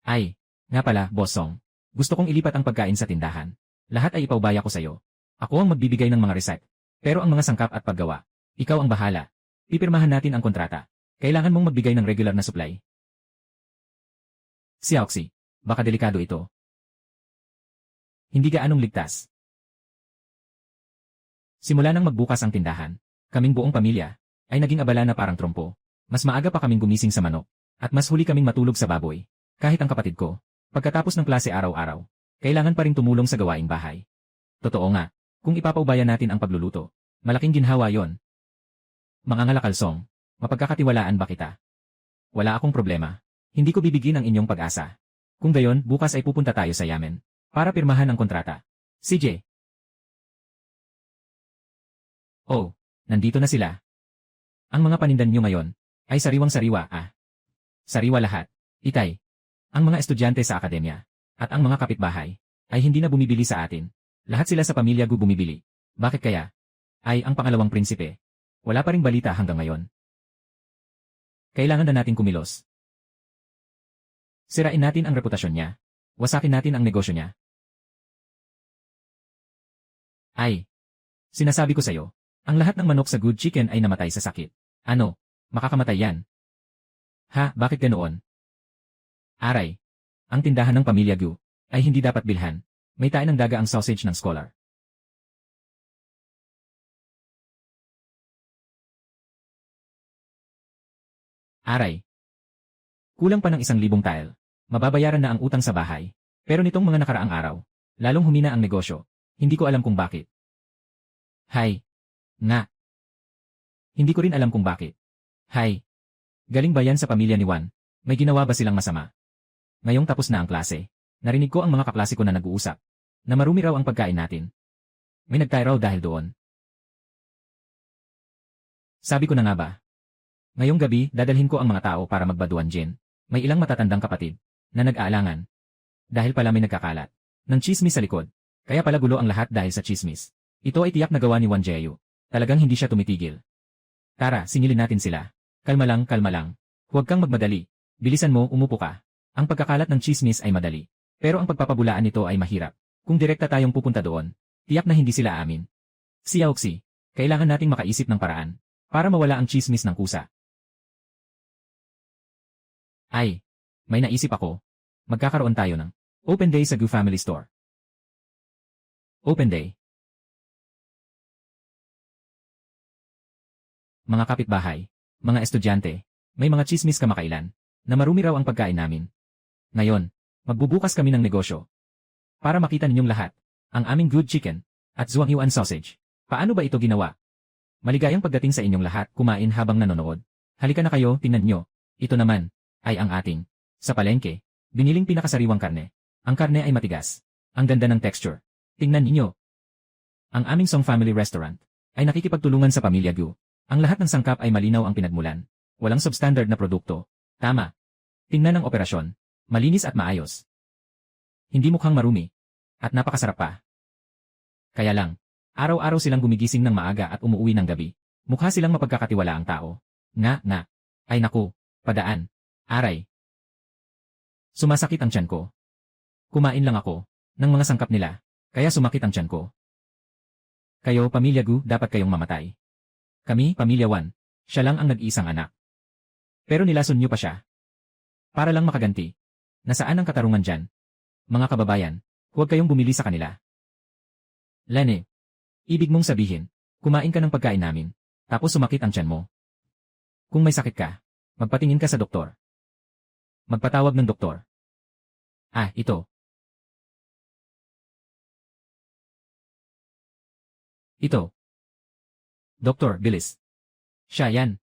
S1: Ay, nga pala, Bossong. Gusto kong ilipat ang pagkain sa tindahan. Lahat ay ipaubaya ko sa'yo. Ako ang magbibigay ng mga recipe. Pero ang mga sangkap at paggawa, ikaw ang bahala. Pipirmahan natin ang kontrata. Kailangan mong magbigay ng regular na supply. Xiaoxi, baka delikado ito. Hindi gaanong ligtas. Simula nang magbukas ang tindahan, kaming buong pamilya ay naging abala na parang trompo. Mas maaga pa kaming gumising sa manok, at mas huli kaming matulog sa baboy. Kahit ang kapatid ko, pagkatapos ng klase araw-araw, kailangan pa rin tumulong sa gawaing bahay. Totoo nga, kung ipapaubaya natin ang pagluluto, malaking ginhawa yon. Mga ngalakalsong, mapagkakatiwalaan ba kita? Wala akong problema. Hindi ko bibigin ang inyong pag-asa. Kung gayon, bukas ay pupunta tayo sa Yamen para pirmahan ang kontrata. CJ. Oh, nandito na sila. Ang mga panindan nyo ngayon ay sariwang-sariwa, Sariwa lahat. Itay. Ang mga estudyante sa akademya at ang mga kapitbahay ay hindi na bumibili sa atin. Lahat sila sa pamilya Gu bumibili. Bakit kaya? Ay ang pangalawang prinsipe. Wala pa ring balita hanggang ngayon. Kailangan na natin kumilos. Sirain natin ang reputasyon niya. Wasakin natin ang negosyo niya. Ay, sinasabi ko sa'yo, ang lahat ng manok sa good chicken ay namatay sa sakit. Ano, makakamatay yan? Ha, bakit ganoon? Aray, ang tindahan ng pamilya Gu ay hindi dapat bilhan. May tain ng daga ang sausage ng scholar. Aray. Kulang pa ng 1,000 tile. Mababayaran na ang utang sa bahay. Pero nitong mga nakaraang araw, lalong humina ang negosyo. Hindi ko alam kung bakit. Hay. Nga. Hindi ko rin alam kung bakit. Hay. Galing ba yan sa pamilya ni Juan? May ginawa ba silang masama? Ngayong tapos na ang klase, narinig ko ang mga kaklase ko na nag-uusap. Na marumi raw ang pagkain natin. May nagtay raw dahil doon. Sabi ko na nga ba? Ngayong gabi, dadalhin ko ang mga tao para magbaduan gin. May ilang matatandang kapatid na nag-aalangan. Dahil pala may nagkakalat ng chismis sa likod. Kaya pala gulo ang lahat dahil sa chismis. Ito ay tiyak na gawa ni Juan Jeyu. Talagang hindi siya tumitigil. Tara, singilin natin sila. Kalma lang, kalma lang. Huwag kang magmadali. Bilisan mo, umupo ka. Ang pagkakalat ng chismis ay madali. Pero ang pagpapabulaan nito ay mahirap. Kung direkta tayong pupunta doon, tiyak na hindi sila amin. Xiaoxi, kailangan nating makaisip ng paraan para mawala ang chismis ng kusa. Ay, may naisip ako. Magkakaroon tayo ng Open Day sa Gu Family Store. Open Day. Mga kapitbahay, mga estudyante, may mga chismis kamakailan na marumi raw ang pagkain namin. Ngayon, magbubukas kami ng negosyo. Para makita ninyong lahat, ang aming good chicken at Zhuangyuan sausage. Paano ba ito ginawa? Maligayang pagdating sa inyong lahat kumain habang nanonood. Halika na kayo, tingnan nyo. Ito naman ay ang ating sa palengke, biniling pinakasariwang karne. Ang karne ay matigas. Ang ganda ng texture. Tingnan ninyo. Ang aming Song Family Restaurant ay nakikipagtulungan sa pamilya Gu. Ang lahat ng sangkap ay malinaw ang pinagmulan. Walang substandard na produkto. Tama. Tingnan ang operasyon. Malinis at maayos. Hindi mukhang marumi. At napakasarap pa. Kaya lang, Araw-araw silang gumigising ng maaga at umuuwi ng gabi. Mukha silang mapagkakatiwalaang tao. Nga. Ay naku, padaan. Aray. Sumasakit ang tiyan ko. Kumain lang ako ng mga sangkap nila, kaya sumakit ang tiyan ko. Kayo, pamilya Gu, dapat kayong mamatay. Kami, pamilya Wan, siya lang ang nag-iisang anak. Pero nilason niyo pa siya. Para lang makaganti. Nasaan ang katarungan dyan? Mga kababayan, huwag kayong bumili sa kanila. Lene, ibig mong sabihin, kumain ka ng pagkain namin, tapos sumakit ang tiyan mo. Kung may sakit ka, magpatingin ka sa doktor. Magpatawag ng doktor. Ito. Ito. Doktor, bilis. Siya yan.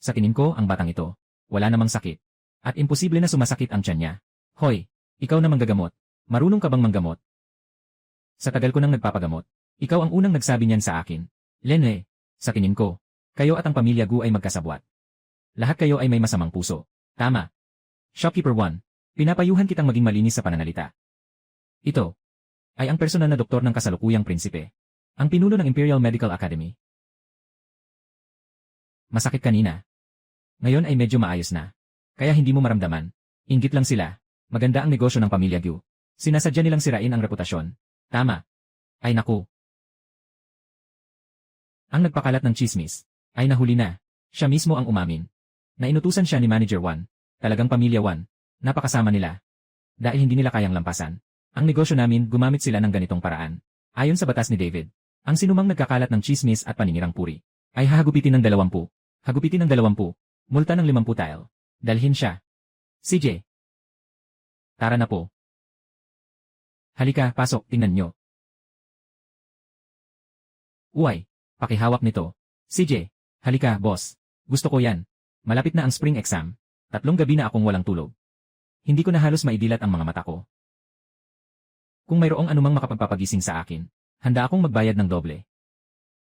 S1: Sa tingin ko, ang batang ito, wala namang sakit. At imposible na sumasakit ang tiyan niya. Hoy, ikaw na manggagamot. Marunong ka bang manggamot? Sa tagal ko nang nagpapagamot, ikaw ang unang nagsabi niyan sa akin. Lene, sa tingin ko, kayo at ang pamilya Gu ay magkasabwat. Lahat kayo ay may masamang puso. Tama. Shopkeeper 1, pinapayuhan kitang maging malinis sa pananalita. Ito ay ang personal na doktor ng kasalukuyang prinsipe. Ang pinuno ng Imperial Medical Academy. Masakit kanina. Ngayon ay medyo maayos na. Kaya hindi mo maramdaman. Inggit lang sila. Maganda ang negosyo ng pamilya Gu. Sinasadya nilang sirain ang reputasyon. Tama. Ay naku. Ang nagpakalat ng chismis ay nahuli na. Siya mismo ang umamin. Nainutusan siya ni Manager 1. Talagang pamilya 1. Napakasama nila. Dahil hindi nila kayang lampasan. Ang negosyo namin, gumamit sila ng ganitong paraan. Ayon sa batas ni David, ang sinumang nagkakalat ng chismis at paninirang puri ay hahagupitin ng 20. Hagupitin ng 20. Multa ng 50 tile. Dalhin siya. CJ. Tara na po. Halika, pasok, tingnan nyo. Uy, pakihawak nito. CJ, halika, boss. Gusto ko yan. Malapit na ang spring exam. 3 gabi na akong walang tulog. Hindi ko na halos maidilat ang mga mata ko. Kung mayroong anumang makapagpapagising sa akin, handa akong magbayad ng doble.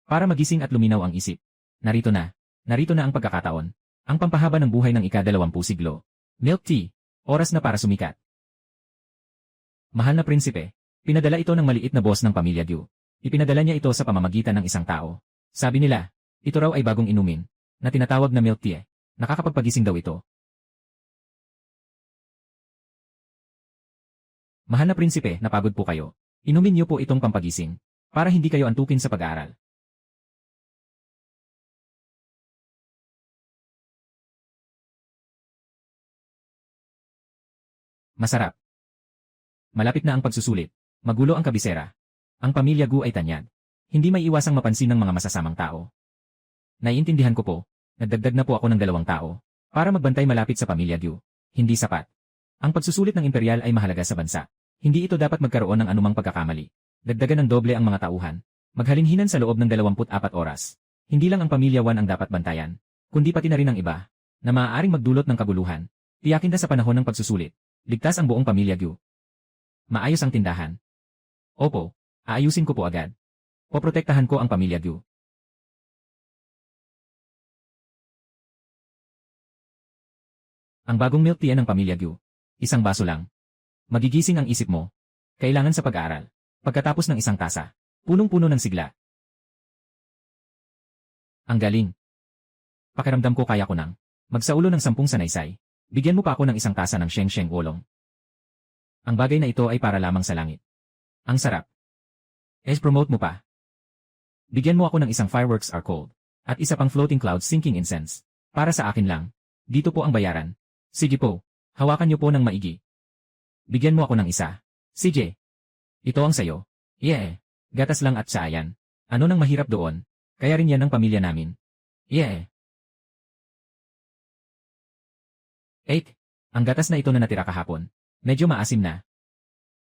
S1: Para magising at luminaw ang isip. Narito na ang pagkakataon. Ang pampahaba ng buhay ng ika-20 siglo. Milk tea, oras na para sumikat. Mahal na prinsipe, pinadala ito ng maliit na boss ng pamilya Gu. Ipinadala niya ito sa pamamagitan ng isang tao. Sabi nila, ito raw ay bagong inumin, na tinatawag na milk tea. Nakakapagpagising daw ito. Mahal na prinsipe, napagod po kayo. Inumin niyo po itong pampagising, para hindi kayo antukin sa pag-aaral. Masarap. Malapit na ang pagsusulit. Magulo ang kabisera. Ang pamilya Gu ay tanyag. Hindi may iwasang mapansin ng mga masasamang tao. Naiintindihan ko po, nagdagdag na po ako ng 2 tao, para magbantay malapit sa pamilya Gu. Hindi sapat. Ang pagsusulit ng imperial ay mahalaga sa bansa. Hindi ito dapat magkaroon ng anumang pagkakamali. Dagdagan ng doble ang mga tauhan. Maghalinhinan sa loob ng 24 oras. Hindi lang ang pamilya Wan ang dapat bantayan, kundi pati na rin ang iba, na maaaring magdulot ng kaguluhan. Tiyakin na sa panahon ng pagsusulit. Ligtas ang buong pamilya Gu. Maayos ang tindahan. Opo, aayusin ko po agad. Poprotektahan ko ang pamilya Gu. Ang bagong milk tea ng pamilya Gu. Isang baso lang. Magigising ang isip mo. Kailangan sa pag-aaral. Pagkatapos ng isang tasa, punong-puno ng sigla. Ang galing. Pakiramdam ko kaya ko nang magsaulo ng 10 sanaysay. Bigyan mo pa ako ng isang tasa ng Sheng Wolong. Ang bagay na ito ay para lamang sa langit. Ang sarap. Promote mo pa. Bigyan mo ako ng isang fireworks are cold, at isa pang floating cloud sinking incense. Para sa akin lang. Dito po ang bayaran. Sige po, hawakan niyo po ng maigi. Bigyan mo ako ng isa. CJ. Ito ang sayo. Yeah. Gatas lang at saayan. Ano nang mahirap doon? Kaya rin yan ng pamilya namin. Yeah. 8. Ang gatas na ito na natira kahapon. Medyo maasim na.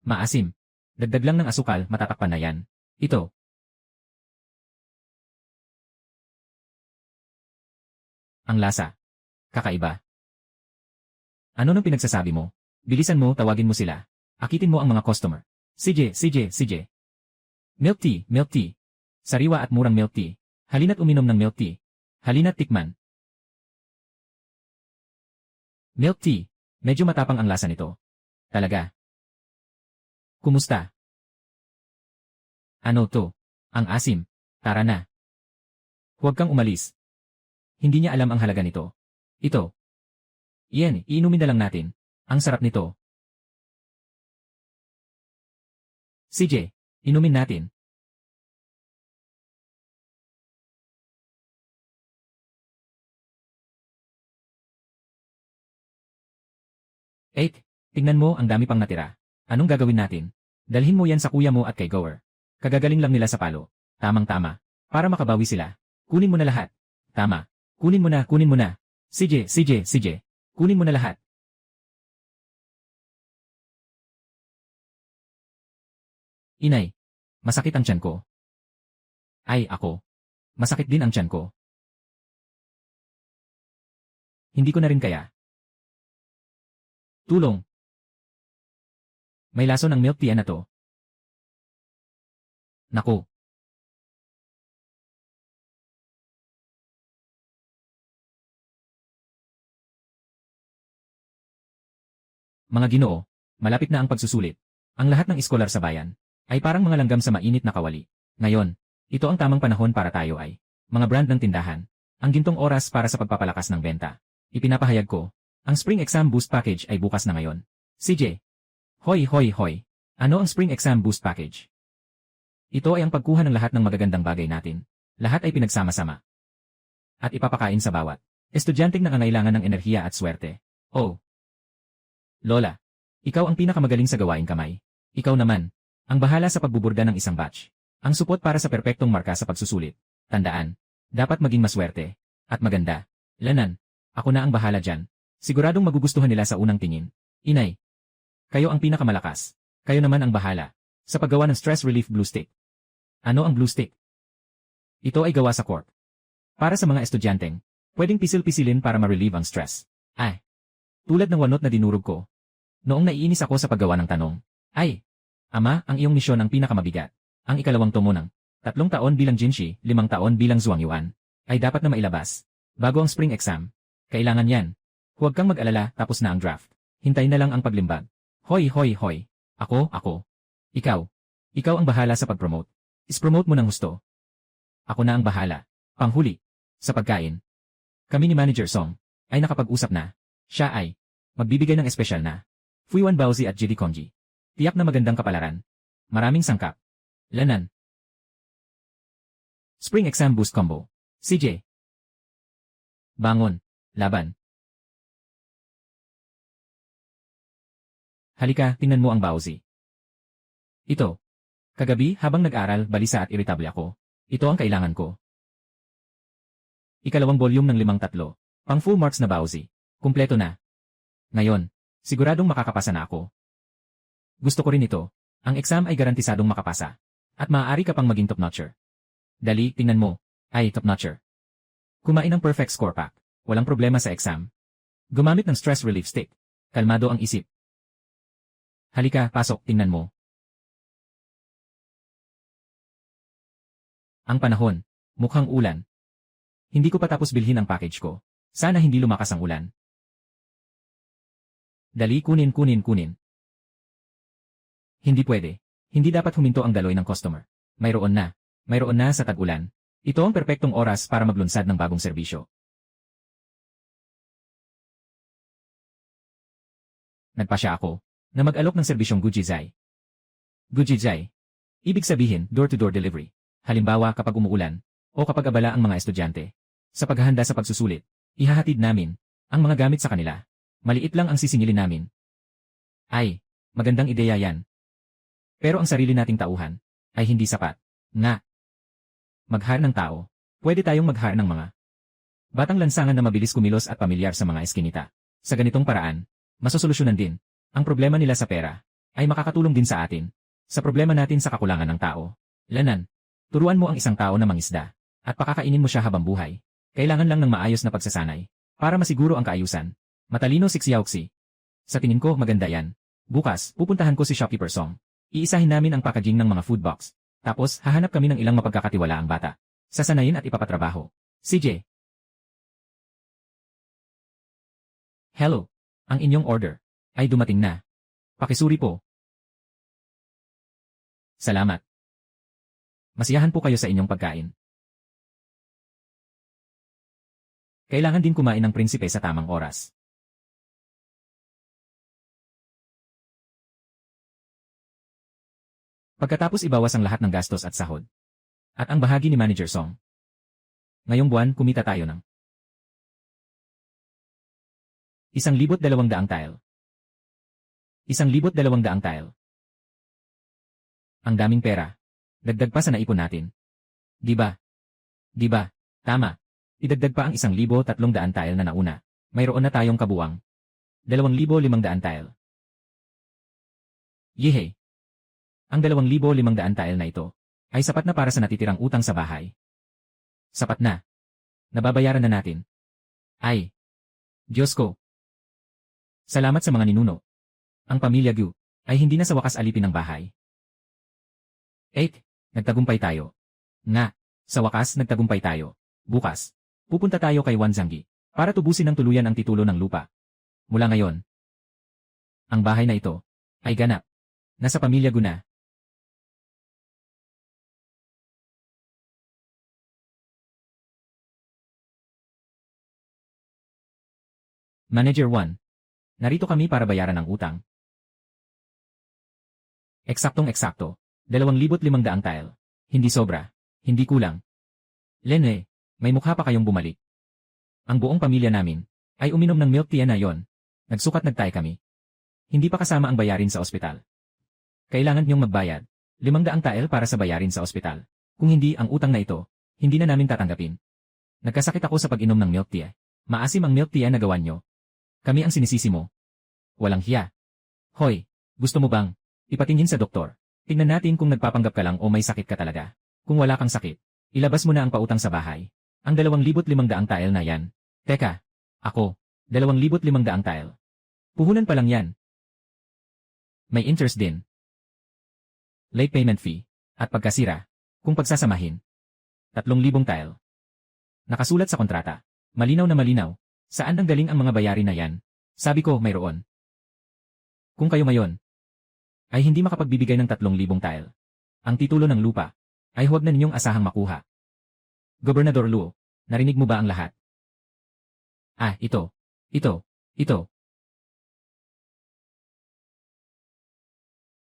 S1: Maasim. Dagdag lang ng asukal, matatakpan na yan. Ito. Ang lasa. Kakaiba. Ano nang pinagsasabi mo? Bilisan mo, tawagin mo sila. Akitin mo ang mga customer. CJ. Milk tea. Sariwa at murang milk tea. Halina't uminom ng milk tea. Halina't tikman. Milk tea. Medyo matapang ang lasa nito. Talaga. Kumusta? Ano to? Ang asim. Tara na. Huwag kang umalis. Hindi niya alam ang halaga nito. Ito. Iyan, iinumin na lang natin. Ang sarap nito. CJ, inumin natin. Tingnan mo ang dami pang natira. Anong gagawin natin? Dalhin mo yan sa kuya mo at kay Gower. Kagagaling lang nila sa palo. Tamang-tama. Para makabawi sila. Kunin mo na lahat. Tama. Kunin mo na, kunin mo na. CJ. Kunin mo na lahat. Inay. Masakit ang tiyan ko. Ay, ako. Masakit din ang tiyan ko. Hindi ko na rin kaya. Tulong. May laso ng milk tea na to. Naku. Mga Ginoo, malapit na ang pagsusulit. Ang lahat ng iskolar sa bayan ay parang mga langgam sa mainit na kawali. Ngayon, ito ang tamang panahon para tayo ay mga brand ng tindahan. Ang gintong oras para sa pagpapalakas ng benta. Ipinapahayag ko, ang Spring Exam Boost Package ay bukas na ngayon. CJ. Hoy. Ano ang Spring Exam Boost Package? Ito ay ang pagkuha ng lahat ng magagandang bagay natin. Lahat ay pinagsama-sama. At ipapakain sa bawat estudyanteng nangangailangan ng enerhiya at swerte. Oh. Lola, ikaw ang pinakamagaling sa gawaing kamay. Ikaw naman, ang bahala sa pagbuburda ng isang batch. Ang supot para sa perpektong marka sa pagsusulit. Tandaan, dapat maging maswerte. At maganda. Lanan, ako na ang bahala dyan. Siguradong magugustuhan nila sa unang tingin. Inay, kayo ang pinakamalakas. Kayo naman ang bahala sa paggawa ng stress relief blue stick. Ano ang blue stick? Ito ay gawa sa cork. Para sa mga estudyanteng, pwedeng pisil-pisilin para ma-relieve ang stress. Ay, tulad ng wanot na dinurog ko. Noong naiinis ako sa paggawa ng tanong, ay, Ama, ang iyong misyon ang pinakamabigat. Ang ikalawang tomo ng 3 taon bilang Jinshi, 5 taon bilang Zhuangyuan, ay dapat na mailabas. Bago ang spring exam. Kailangan yan. Huwag kang mag-alala, tapos na ang draft. Hintay na lang ang paglimbag. Hoy. Ako. Ikaw ang bahala sa pag-promote. Is-promote mo ng husto. Ako na ang bahala. Panghuli. Sa pagkain. Kami ni Manager Song ay nakapag-usap na. Siya ay magbibigay ng espesyal na Fuiwan Baozi at GD Konji. Tiyak na magandang kapalaran. Maraming sangkap. Lanan. Spring Exam Boost Combo. CJ. Bangon. Laban. Halika, tingnan mo ang Baozi. Ito. Kagabi, habang nag-aral, balisa at iritable ako. Ito ang kailangan ko. Ikalawang volume ng 5-3. Pang full marks na Baozi. Kumpleto na. Ngayon, siguradong makakapasa na ako. Gusto ko rin ito. Ang exam ay garantisadong makapasa. At maaari ka pang maging top-notcher. Dali, tingnan mo. Ay, top-notcher. Kumain ng perfect score pack. Walang problema sa exam. Gumamit ng stress relief stick. Kalmado ang isip. Halika, pasok, tingnan mo. Ang panahon. Mukhang ulan. Hindi ko pa tapos bilhin ang package ko. Sana hindi lumakas ang ulan. Dali, kunin. Hindi pwede. Hindi dapat huminto ang daloy ng customer. Mayroon na sa tag-ulan. Ito ang perpektong oras para maglunsad ng bagong serbisyo. Nagpasya ako na mag-alok ng serbisyong Gujizai. Gujizai. Ibig sabihin, door-to-door delivery. Halimbawa kapag umuulan, o kapag abala ang mga estudyante. Sa paghahanda sa pagsusulit, ihahatid namin ang mga gamit sa kanila. Maliit lang ang sisingilin namin. Ay, magandang ideya yan. Pero ang sarili nating tauhan ay hindi sapat. Nga. Mag-hire ng tao. Pwede tayong mag-hire ng mga batang lansangan na mabilis kumilos at pamilyar sa mga eskinita. Sa ganitong paraan, masosolusyonan din ang problema nila sa pera ay makakatulong din sa atin sa problema natin sa kakulangan ng tao. Lanan, turuan mo ang isang tao na mangisda at pakakainin mo siya habang buhay. Kailangan lang ng maayos na pagsasanay para masiguro ang kaayusan. Matalino si Xiaoxi. Sa tingin ko maganda yan. Bukas, pupuntahan ko si Shopkeeper Song. Iisahin namin ang packaging ng mga food box. Tapos, hahanap kami ng ilang mapagkakatiwalaang bata. Sasanayin at ipapatrabaho. CJ. Hello. Ang inyong order ay dumating na. Pakisuri po. Salamat. Masiyahan po kayo sa inyong pagkain. Kailangan din kumain ng prinsipe sa tamang oras. Pagkatapos ibawas ang lahat ng gastos at sahod. At ang bahagi ni Manager Song. Ngayong buwan, kumita tayo ng 1,200 tile. 1,200 tile. Ang daming pera. Dagdag pa sa naipon natin. Di ba? Di ba? Tama. Idagdag pa ang 1,300 tile na nauna. Mayroon na tayong kabuwang 2,500 tile. Yehey! Ang 2,500 tile na ito ay sapat na para sa natitirang utang sa bahay. Sapat na. Nababayaran na natin. Ay! Diyos ko! Salamat sa mga ninuno. Ang pamilya Gu ay hindi na sa wakas alipin ng bahay. 8. Nagtagumpay tayo. Nga, sa wakas nagtagumpay tayo. Bukas, pupunta tayo kay Wanzanggi para tubusin ng tuluyan ang titulo ng lupa. Mula ngayon, ang bahay na ito ay ganap. Nasa pamilya Gu na. Manager 1. Narito kami para bayaran ang utang. Eksaktong-eksakto. 2,500 tile. Hindi sobra. Hindi kulang. Lene, may mukha pa kayong bumalik. Ang buong pamilya namin ay uminom ng milk tea na yon. Nagsukat nagtay kami. Hindi pa kasama ang bayarin sa ospital. Kailangan niyong magbayad. 500 tile para sa bayarin sa ospital. Kung hindi ang utang na ito, hindi na namin tatanggapin. Nagkasakit ako sa pag-inom ng milk tea. Maasim ang milk tea na gawan nyo. Kami ang sinisisi mo. Walang hiya. Hoy, gusto mo bang ipatingin sa doktor? Tingnan natin kung nagpapanggap ka lang o may sakit ka talaga. Kung wala kang sakit, ilabas mo na ang pautang sa bahay. Ang 2,500 tile na yan. Teka, ako, 2,500 tile. Puhunan pa lang yan. May interest din. Late payment fee, at pagkasira, kung pagsasamahin. 3,000 tile. Nakasulat sa kontrata. Malinaw na malinaw. Saan ang galing ang mga bayarin na yan? Sabi ko, mayroon. Kung kayo mayon ay hindi makapagbibigay ng 3,000 tile. Ang titulo ng lupa ay huwag na ninyong asahang makuha. Gobernador Luo, narinig mo ba ang lahat? Ah, ito.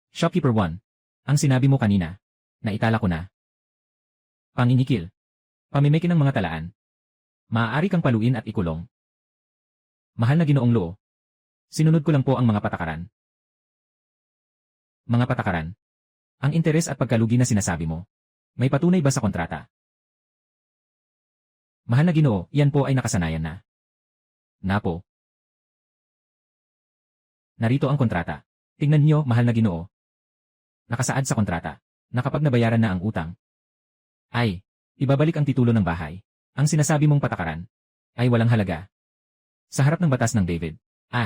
S1: Shopkeeper 1. Ang sinabi mo kanina. Naitala ko na. Panginikil. Pamimiki ng mga talaan. Maaari kang paluin at ikulong. Mahal na Ginoong Luo. Sinunod ko lang po ang mga patakaran. Mga patakaran. Ang interes at pagkalugi na sinasabi mo. May patunay ba sa kontrata? Mahal na Ginoo, yan po ay nakasanayan na. Napo. Narito ang kontrata. Tingnan niyo, mahal na Ginoo. Nakasaad sa kontrata na kapag nabayaran na ang utang, ay, ibabalik ang titulo ng bahay. Ang sinasabi mong patakaran ay walang halaga. Sa harap ng batas ng David,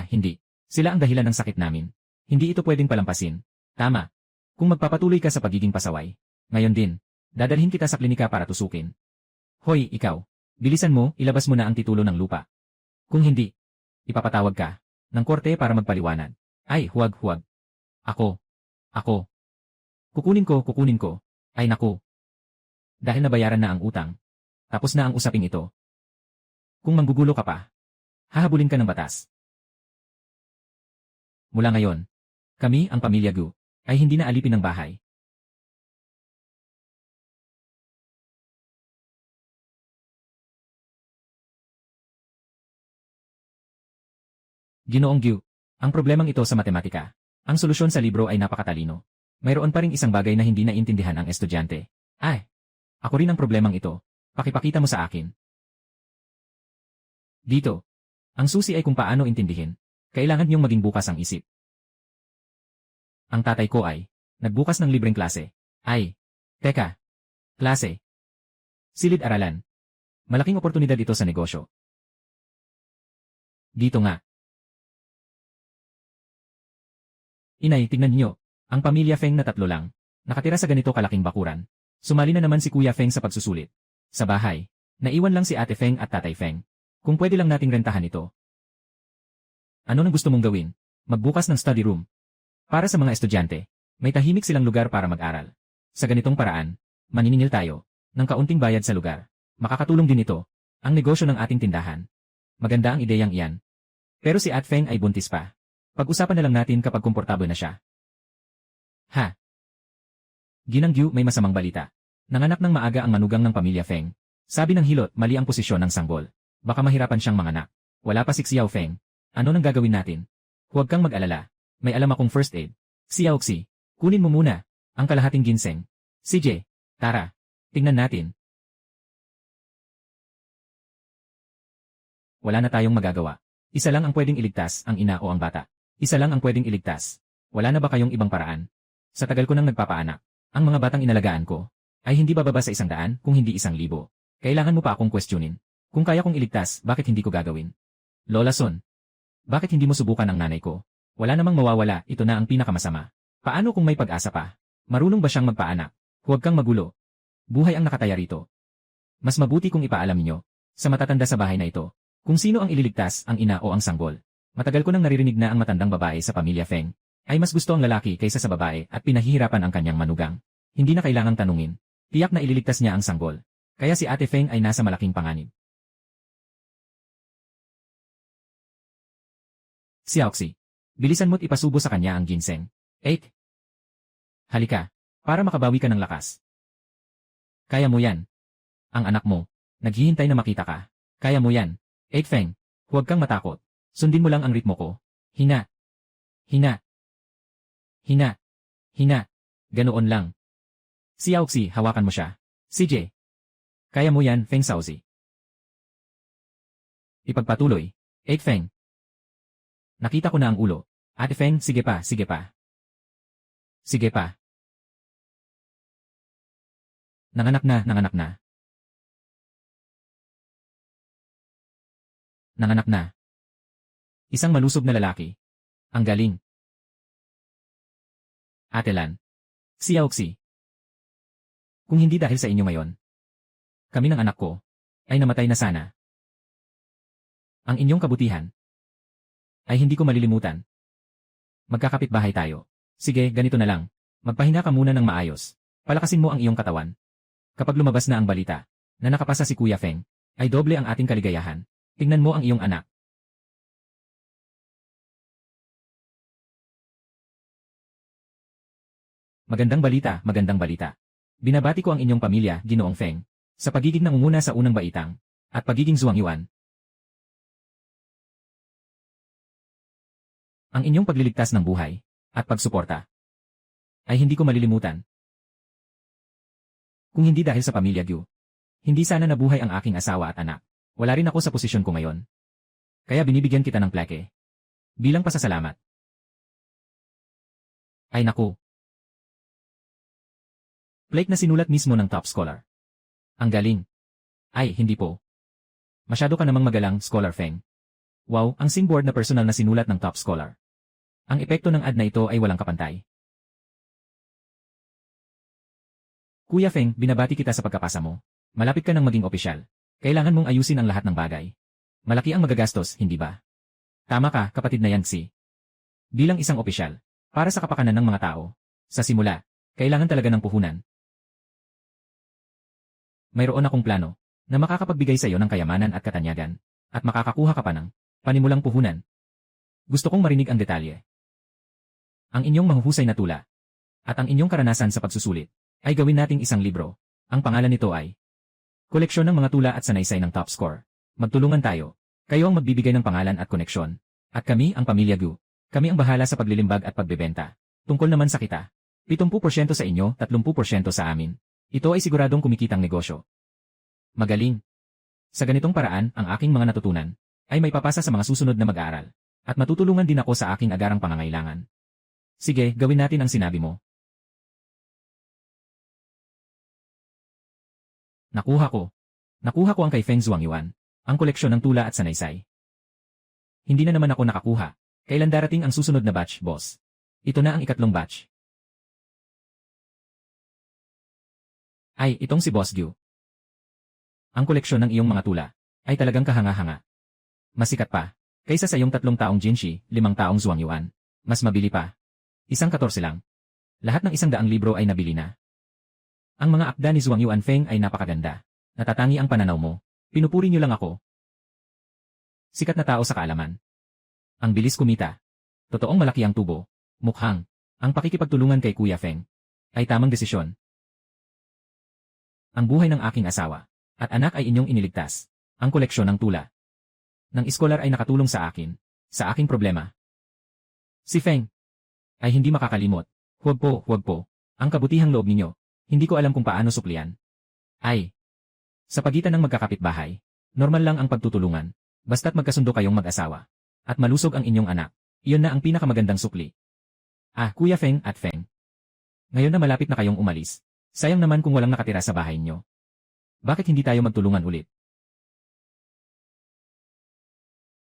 S1: hindi. Sila ang dahilan ng sakit namin. Hindi ito pwedeng palampasin. Tama. Kung magpapatuloy ka sa pagiging pasaway, ngayon din, dadalhin kita sa klinika para tusukin. Hoy, ikaw. Bilisan mo, ilabas mo na ang titulo ng lupa. Kung hindi, ipapatawag ka ng korte para magpaliwanag. Ay, huwag. Ako. Kukunin ko. Ay naku. Dahil nabayaran na ang utang. Tapos na ang usaping ito. Kung manggugulo ka pa, hahabulin ka ng batas. Mula ngayon, kami, ang pamilya Gu, ay hindi na alipin ng bahay. Ginoong Gu, ang problemang ito sa matematika. Ang solusyon sa libro ay napakatalino. Mayroon pa ring isang bagay na hindi naintindihan ang estudyante. Ako rin ang problemang ito. Pakipakita mo sa akin. Dito. Ang susi ay kung paano intindihin. Kailangan niyong maging bukas ang isip. Ang tatay ko ay nagbukas ng libreng klase. Teka. Klase. Silid-aralan. Malaking oportunidad ito sa negosyo. Dito nga. Inay, tignan niyo. Ang pamilya Feng na 3 lang. Nakatira sa ganito kalaking bakuran. Sumali na naman si Kuya Feng sa pagsusulit. Sa bahay. Naiwan lang si Ate Feng at Tatay Feng. Kung pwede lang nating rentahan ito. Ano nang gusto mong gawin? Magbukas ng study room. Para sa mga estudyante, may tahimik silang lugar para mag-aral. Sa ganitong paraan, maniningil tayo ng kaunting bayad sa lugar. Makakatulong din ito ang negosyo ng ating tindahan. Maganda ang ideyang iyan. Pero si At Feng ay buntis pa. Pag-usapan na lang natin kapag komportable na siya. Ha? Ginang Gyu, may masamang balita. Nanganak ng maaga ang manugang ng pamilya Feng. Sabi ng hilot, mali ang posisyon ng sanggol. Baka mahirapan siyang manganak. Wala pa si Xiao Feng. Ano nang gagawin natin? Huwag kang mag-alala. May alam akong first aid. Xiaoxi, kunin mo muna ang kalahating ginseng. CJ, tara. Tingnan natin. Wala na tayong magagawa. Isa lang ang pwedeng iligtas, ang ina o ang bata. Isa lang ang pwedeng iligtas. Wala na ba kayong ibang paraan? Sa tagal ko nang nagpapaanak, ang mga batang inalagaan ko ay hindi bababa sa 100 kung hindi 1,000. Kailangan mo pa akong questionin. Kung kaya kong iligtas, bakit hindi ko gagawin? Lola Son, bakit hindi mo subukan ang nanay ko? Wala namang mawawala, ito na ang pinakamasama. Paano kung may pag-asa pa? Marunong ba siyang magpaanak? Huwag kang magulo. Buhay ang nakataya rito. Mas mabuti kung ipaalam niyo sa matatanda sa bahay na ito kung sino ang ililigtas, ang ina o ang sanggol. Matagal ko nang naririnig na ang matandang babae sa pamilya Feng ay mas gusto ang lalaki kaysa sa babae at pinahihirapan ang kanyang manugang. Hindi na kailangang tanungin. Tiyak na ililigtas niya ang sanggol. Kaya si Ate Feng ay nasa malaking panganib. Xiaoxi, bilisan mo't ipasubo sa kanya ang ginseng. 8. Halika, para makabawi ka ng lakas. Kaya mo yan. Ang anak mo, naghihintay na makita ka. Kaya mo yan. 8 Feng, huwag kang matakot. Sundin mo lang ang ritmo ko. Hina. Hina. Hina. Hina. Ganoon lang. Xiaoxi, hawakan mo siya. CJ. Kaya mo yan, Feng Xiaoxi. Ipagpatuloy. 8 Feng. Nakita ko na ang ulo. Ate Feng, sige pa, sige pa. Sige pa. Nanganak na, nanganak na. Nanganak na. Isang malusog na lalaki. Ang galing. Ate Lan. Xiaoxi. Kung hindi dahil sa inyo ngayon, kami ng anak ko ay namatay na sana. Ang inyong kabutihan ay hindi ko malilimutan. Magkakapit-bahay tayo. Sige, ganito na lang. Magpahinga ka muna ng maayos. Palakasin mo ang iyong katawan. Kapag lumabas na ang balita na nakapasa si Kuya Feng, ay doble ang ating kaligayahan. Tingnan mo ang iyong anak. Magandang balita, magandang balita. Binabati ko ang inyong pamilya, Ginoong Feng, sa pagiging nangunguna sa unang baitang, at pagiging Zhuangyuan. Ang inyong pagliligtas ng buhay, at pagsuporta, ay hindi ko malilimutan. Kung hindi dahil sa pamilya Gyu, hindi sana nabuhay ang aking asawa at anak. Wala rin ako sa posisyon ko ngayon. Kaya binibigyan kita ng plake. Bilang pasasalamat. Ay naku. Plaque na sinulat mismo ng top scholar. Ang galing. Ay, hindi po. Masyado ka namang magalang, Scholar Feng. Wow, ang singboard na personal na sinulat ng top scholar. Ang epekto ng ad na ito ay walang kapantay. Kuya Feng, binabati kita sa pagkapasa mo. Malapit ka nang maging opisyal. Kailangan mong ayusin ang lahat ng bagay. Malaki ang magagastos, hindi ba? Tama ka, kapatid na yan si. Bilang isang opisyal, para sa kapakanan ng mga tao, sa simula, kailangan talaga ng puhunan. Mayroon akong plano na makakapagbigay sa iyo ng kayamanan at katanyagan, at makakakuha ka pa ng panimulang puhunan. Gusto kong marinig ang detalye. Ang inyong mahuhusay na tula, at ang inyong karanasan sa pagsusulit, ay gawin nating isang libro. Ang pangalan nito ay Koleksyon ng mga tula at sanaysay ng top score. Magtulungan tayo. Kayo ang magbibigay ng pangalan at koneksyon. At kami, ang Pamilya Gu. Kami ang bahala sa paglilimbag at pagbebenta. Tungkol naman sa kita. 70% sa inyo, 30% sa amin. Ito ay siguradong kumikitang negosyo. Magaling. Sa ganitong paraan, ang aking mga natutunan ay may papasa sa mga susunod na mag-aaral. At matutulungan din ako sa aking agarang pangangailangan. Sige, gawin natin ang sinabi mo. Nakuha ko. Nakuha ko ang kay Feng Zhuangyuan, ang koleksyon ng tula at sanaysay. Hindi na naman ako nakakuha. Kailan darating ang susunod na batch, boss? Ito na ang ikatlong batch. Ay, itong si Boss Gyu. Ang koleksyon ng iyong mga tula ay talagang kahanga-hanga. Masikat pa. Kaysa sa iyong 3 taong Jinshi, 5 taong Zhuangyuan. Mas mabili pa. 14 lang. Lahat ng 100 libro ay nabili na. Ang mga akda ni Zhuangyuan Feng ay napakaganda. Natatangi ang pananaw mo. Pinupuri niyo lang ako. Sikat na tao sa kaalaman. Ang bilis kumita. Totoong malaki ang tubo. Mukhang, ang pakikipagtulungan kay Kuya Feng ay tamang desisyon. Ang buhay ng aking asawa at anak ay inyong iniligtas. Ang koleksyon ng tula ng iskolar ay nakatulong sa akin, sa aking problema. Si Feng ay hindi makakalimot. Huwag po. Ang kabutihang loob ninyo, hindi ko alam kung paano suklian. Ay, sa pagitan ng magkakapitbahay, normal lang ang pagtutulungan, basta't magkasundo kayong mag-asawa. At malusog ang inyong anak, iyon na ang pinakamagandang sukli. Kuya Feng at Feng. Ngayon na malapit na kayong umalis, sayang naman kung walang nakatira sa bahay nyo. Bakit hindi tayo magtulungan ulit?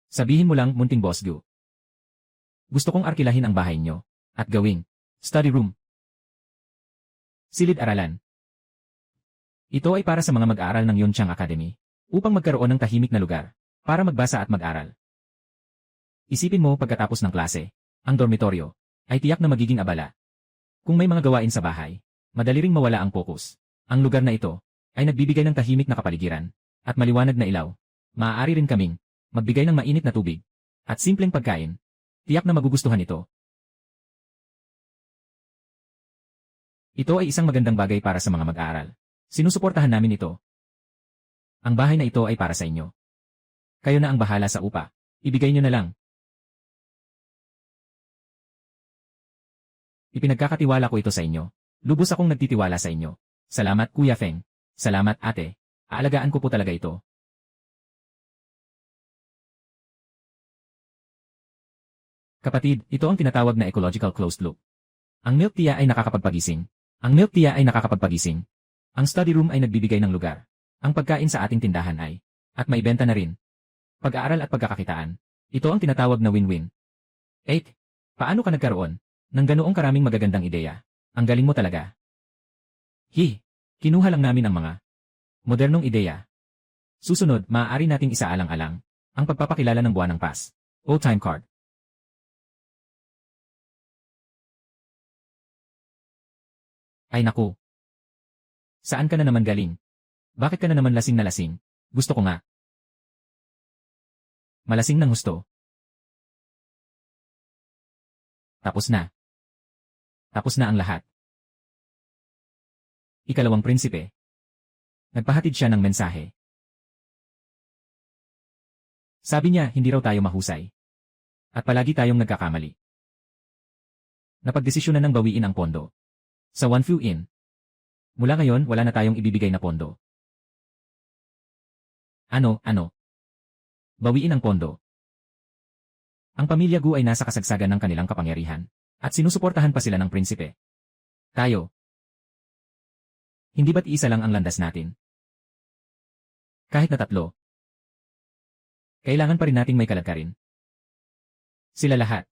S1: Sabihin mo lang, munting Boss Gu. Gusto kong arkilahin ang bahay nyo at gawing study room. Silid-aralan. Ito ay para sa mga mag-aaral ng Yunchang Academy upang magkaroon ng tahimik na lugar para magbasa at mag-aral. Isipin mo pagkatapos ng klase, ang dormitoryo ay tiyak na magiging abala. Kung may mga gawain sa bahay, madali ring mawala ang focus. Ang lugar na ito ay nagbibigay ng tahimik na kapaligiran at maliwanag na ilaw. Maaari rin kaming magbigay ng mainit na tubig at simpleng pagkain. Tiyak na magugustuhan ito. Ito ay isang magandang bagay para sa mga mag-aaral. Sinusuportahan namin ito. Ang bahay na ito ay para sa inyo. Kayo na ang bahala sa upa. Ibigay nyo na lang. Ipinagkakatiwala ko ito sa inyo. Lubos akong nagtitiwala sa inyo. Salamat, Kuya Feng. Salamat, ate. Aalagaan ko po talaga ito. Kapatid, ito ang tinatawag na ecological closed loop. Ang milk tea ay nakakapagpagising. Ang study room ay nagbibigay ng lugar. Ang pagkain sa ating tindahan ay, at may benta na rin. Pag-aaral at pagkakakitaan. Ito ang tinatawag na win-win. 8. Paano ka nagkaroon ng ganoong karaming magagandang ideya? Ang galing mo talaga. Kinuha lang namin ang mga modernong ideya. Susunod, maaari nating isaalang-alang ang pagpapakilala ng buwan ng Pas. Old time card. Ay naku. Saan ka na naman galing? Bakit ka na naman lasing na lasing? Gusto ko nga. Malasing ng husto. Tapos na. Tapos na ang lahat. Ikalawang prinsipe. Nagpahatid siya ng mensahe. Sabi niya, hindi raw tayo mahusay. At palagi tayong nagkakamali. Napagdesisyonan ng bawiin ang pondo. Sa Wanfu Inn. Mula ngayon, wala na tayong ibibigay na pondo. Ano? Bawiin ang pondo. Ang pamilya Gu ay nasa kasagsagan ng kanilang kapangyarihan, at sinusuportahan pa sila ng prinsipe. Tayo. Hindi ba't isa lang ang landas natin? Kahit na 3. Kailangan pa rin nating may kalagkarin. Sila lahat.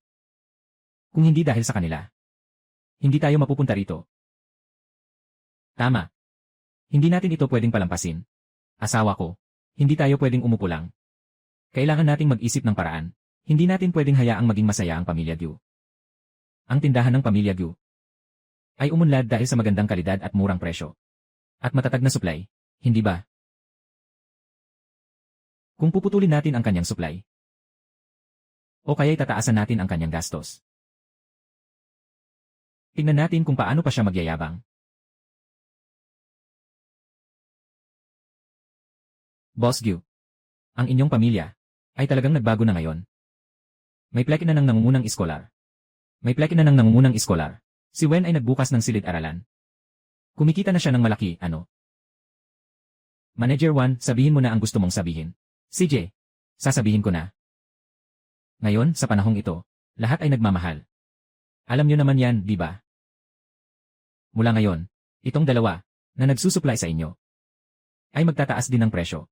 S1: Kung hindi dahil sa kanila, hindi tayo mapupunta rito. Tama. Hindi natin ito pwedeng palampasin. Asawa ko, hindi tayo pwedeng umupo lang. Kailangan nating mag-isip ng paraan. Hindi natin pwedeng hayaang maging masaya ang pamilya Gu. Ang tindahan ng pamilya Gu ay umunlad dahil sa magandang kalidad at murang presyo. At matatag na supply, hindi ba? Kung puputulin natin ang kanyang supply, o kaya'y tataasan natin ang kanyang gastos. Tingnan natin kung paano pa siya magyayabang. Boss Gu, ang inyong pamilya ay talagang nagbago na ngayon. May pleke na ng nangungunang iskolar. Si Wen ay nagbukas ng silid-aralan. Kumikita na siya ng malaki, ano? Manager 1, sabihin mo na ang gusto mong sabihin. CJ, sasabihin ko na. Ngayon, sa panahong ito, lahat ay nagmamahal. Alam niyo naman yan, di ba? Mula ngayon, itong dalawa na nagsusupply sa inyo ay magtataas din ng presyo.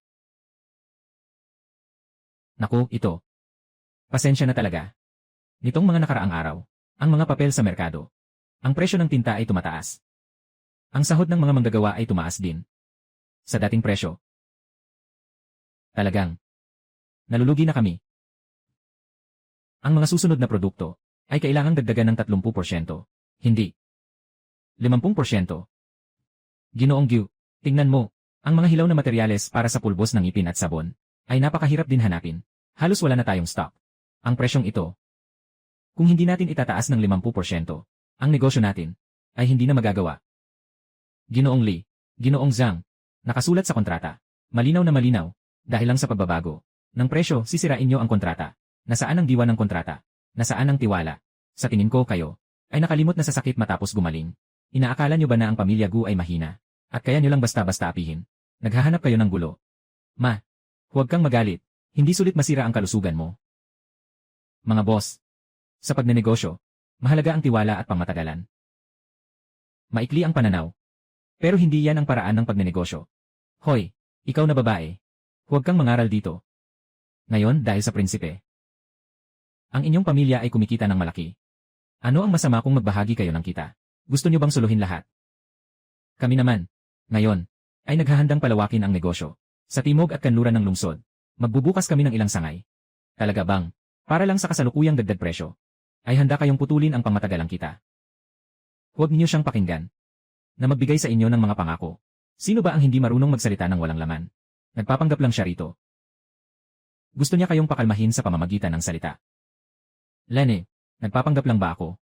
S1: Naku, ito. Pasensya na talaga. Nitong mga nakaraang araw, ang mga papel sa merkado, ang presyo ng tinta ay tumataas. Ang sahod ng mga manggagawa ay tumaas din. Sa dating presyo. Talagang. Nalulugi na kami. Ang mga susunod na produkto ay kailangang dagdagan ng 30%. Hindi 50%. Ginoong Gyu, tingnan mo, ang mga hilaw na materyales para sa pulbos ng ngipin at sabon ay napakahirap din hanapin. Halos wala na tayong stock. Ang presyong ito, kung hindi natin itataas ng 50%, ang negosyo natin ay hindi na magagawa. Ginoong Lee, Ginoong Zhang, nakasulat sa kontrata. Malinaw na malinaw, dahil lang sa pagbabago ng presyo sisirain nyo ang kontrata. Nasaan ang diwa ng kontrata? Nasaan ang tiwala? Sa tingin ko kayo ay nakalimot na sa sakit matapos gumaling. Inaakala nyo ba na ang pamilya Gu ay mahina? At kaya nyo lang basta-basta apihin? Naghahanap kayo ng gulo. Ma, huwag kang magalit. Hindi sulit masira ang kalusugan mo. Mga boss, sa pagnenegosyo, mahalaga ang tiwala at pangmatagalan. Maikli ang pananaw. Pero hindi yan ang paraan ng pagnenegosyo. Hoy, ikaw na babae. Huwag kang mangaral dito. Ngayon dahil sa prinsipe, ang inyong pamilya ay kumikita ng malaki. Ano ang masama kung magbahagi kayo ng kita? Gusto nyo bang suluhin lahat? Kami naman, ngayon, ay naghahandang palawakin ang negosyo. Sa timog at kanluran ng lungsod, magbubukas kami ng ilang sangay. Talaga bang, para lang sa kasalukuyang dagdag presyo, ay handa kayong putulin ang pangmatagalang kita? Huwag niyo siyang pakinggan. Na magbigay sa inyo ng mga pangako. Sino ba ang hindi marunong magsalita ng walang laman? Nagpapanggap lang siya rito. Gusto niya kayong pakalmahin sa pamamagitan ng salita. Lene, nagpapanggap lang ba ako?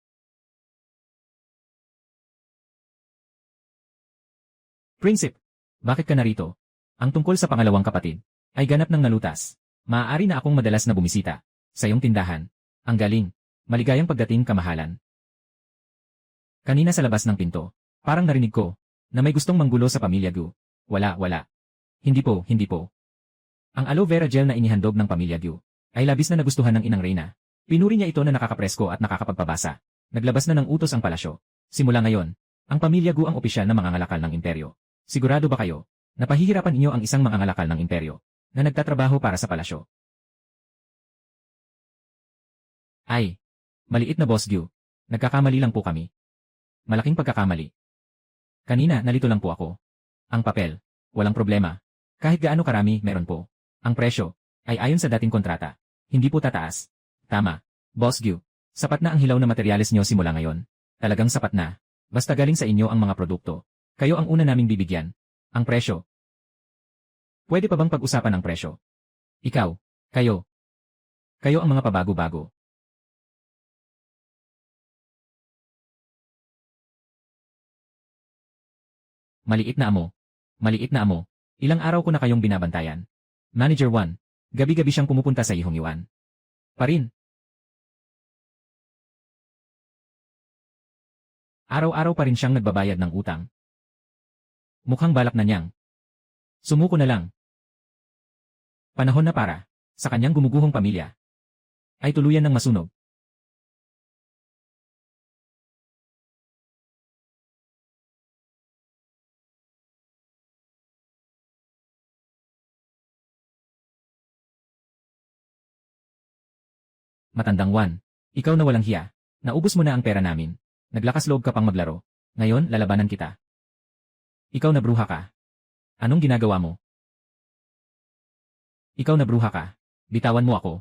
S1: Prinsip, bakit ka narito? Ang tungkol sa pangalawang kapatid, ay ganap ng nalutas. Maaari na akong madalas na bumisita sa iyong tindahan. Ang galing, maligayang pagdating kamahalan. Kanina sa labas ng pinto, parang narinig ko, na may gustong manggulo sa pamilya Gu. Wala. Hindi po. Ang aloe vera gel na inihandog ng pamilya Gu, ay labis na nagustuhan ng inang Reyna. Pinuri niya ito na nakakapresko at nakakapagpabasa. Naglabas na ng utos ang palasyo. Simula ngayon, ang pamilya Gu ang opisyal na mangangalakal ng imperyo. Sigurado ba kayo, na pahihirapan inyo ang isang mangangalakal ng imperyo, na nagtatrabaho para sa palasyo? Ay, maliit na Boss Gu. Nagkakamali lang po kami. Malaking pagkakamali. Kanina, nalito lang po ako. Ang papel, walang problema. Kahit gaano karami, meron po. Ang presyo, ay ayon sa dating kontrata. Hindi po tataas. Tama, Boss Gu. Sapat na ang hilaw na materyales nyo simula ngayon. Talagang sapat na. Basta galing sa inyo ang mga produkto. Kayo ang una naming bibigyan. Ang presyo. Pwede pa bang pag-usapan ang presyo? Ikaw, kayo. Kayo ang mga pabago-bago. Maliit na amo. Ilang araw ko na kayong binabantayan. Manager 1, gabi-gabi siyang pumupunta sa ihong Yuan. Parin. Araw-araw pa rin siyang nagbabayad ng utang. Mukhang balak na niyang sumuko na lang. Panahon na para sa kanyang gumuguhong pamilya ay tuluyan ng masunog. Matandang Juan, ikaw na walang hiya. Naubos mo na ang pera namin. Naglakas loob ka pang maglaro. Ngayon, lalabanan kita. Ikaw na bruha ka. Anong ginagawa mo? Ikaw na bruha ka. Bitawan mo ako.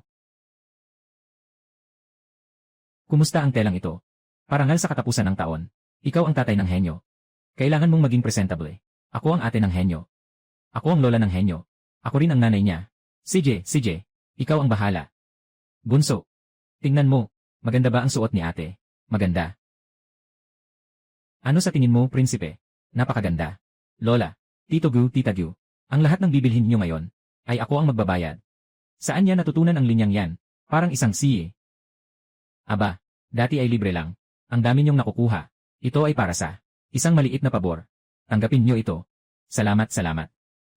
S1: Kumusta ang telang ito? Parangal sa katapusan ng taon. Ikaw ang tatay ng henyo. Kailangan mong maging presentable. Ako ang ate ng henyo. Ako ang lola ng henyo. Ako rin ang nanay niya. CJ, ikaw ang bahala. Bunso, tingnan mo, maganda ba ang suot ni ate? Maganda. Ano sa tingin mo, prinsipe? Napakaganda. Lola, Tito Gu, Tita Gu, ang lahat ng bibilhin niyo ngayon, ay ako ang magbabayad. Saan niya natutunan ang linyang yan? Parang isang siye. Aba, dati ay libre lang. Ang dami niyong nakukuha. Ito ay para sa isang maliit na pabor. Tanggapin niyo ito. Salamat.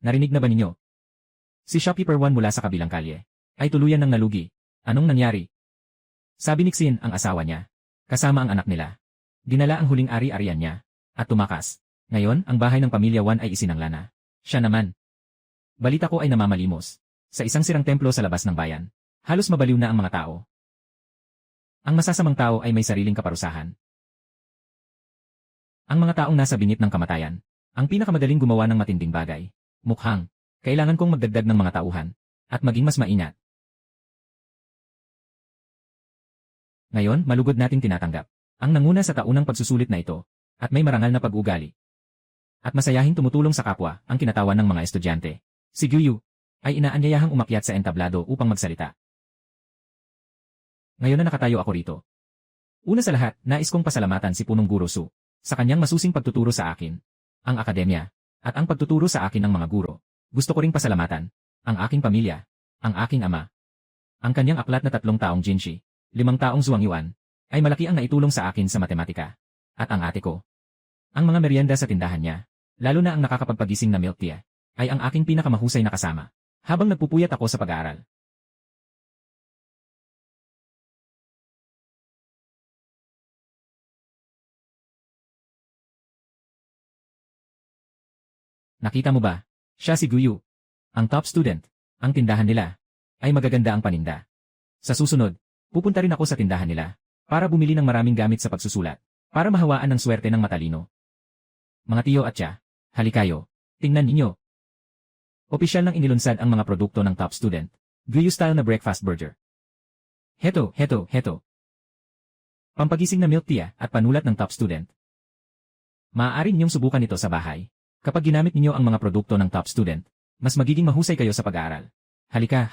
S1: Narinig na ba ninyo? Si Shopkeeper 1 mula sa kabilang kalye ay tuluyan ng nalugi. Anong nangyari? Sabi ni Xin ang asawa niya. Kasama ang anak nila. Dinala ang huling ari-arian niya. At tumakas. Ngayon, ang bahay ng pamilya Wan ay isinangla na. Siya naman. Balita ko ay namamalimos. Sa isang sirang templo sa labas ng bayan. Halos mabaliw na ang mga tao. Ang masasamang tao ay may sariling kaparusahan. Ang mga taong nasa bingit ng kamatayan, ang pinakamadaling gumawa ng matinding bagay. Mukhang, kailangan kong magdagdag ng mga tauhan, at maging mas maingat. Ngayon, malugod nating tinatanggap ang nanguna sa taunang pagsusulit na ito, at may marangal na pag-ugali. At masayahing tumutulong sa kapwa ang kinatawan ng mga estudyante. Si Guyu ay inaanyayahang umakyat sa entablado upang magsalita. Ngayon na nakatayo ako rito. Una sa lahat, nais kong pasalamatan si Punong Guro Su sa kanyang masusing pagtuturo sa akin, ang akademya, at ang pagtuturo sa akin ng mga guro. Gusto ko ring pasalamatan ang aking pamilya, ang aking ama, ang kanyang aklat na 3 taong Jinshi, 5 taong Zhuangyuan, ay malaki ang naitulong sa akin sa matematika, at ang ate ko. Ang mga merienda sa tindahan niya, lalo na ang nakakapagpagising na milk tea, ay ang aking pinakamahusay na kasama, habang nagpupuyat ako sa pag-aaral. Nakita mo ba? Siya si Guyu. Ang top student. Ang tindahan nila ay magaganda ang paninda. Sa susunod, pupunta rin ako sa tindahan nila para bumili ng maraming gamit sa pagsusulat, para mahawaan ng swerte ng matalino. Mga tiyo at tiya, halikayo, tingnan ninyo. Opisyal nang inilunsad ang mga produkto ng top student. Guyu style na breakfast burger. Heto. Pampagising na milk tea at panulat ng top student. Maaari ninyong subukan ito sa bahay. Kapag ginamit ninyo ang mga produkto ng top student, mas magiging mahusay kayo sa pag-aaral. Halika.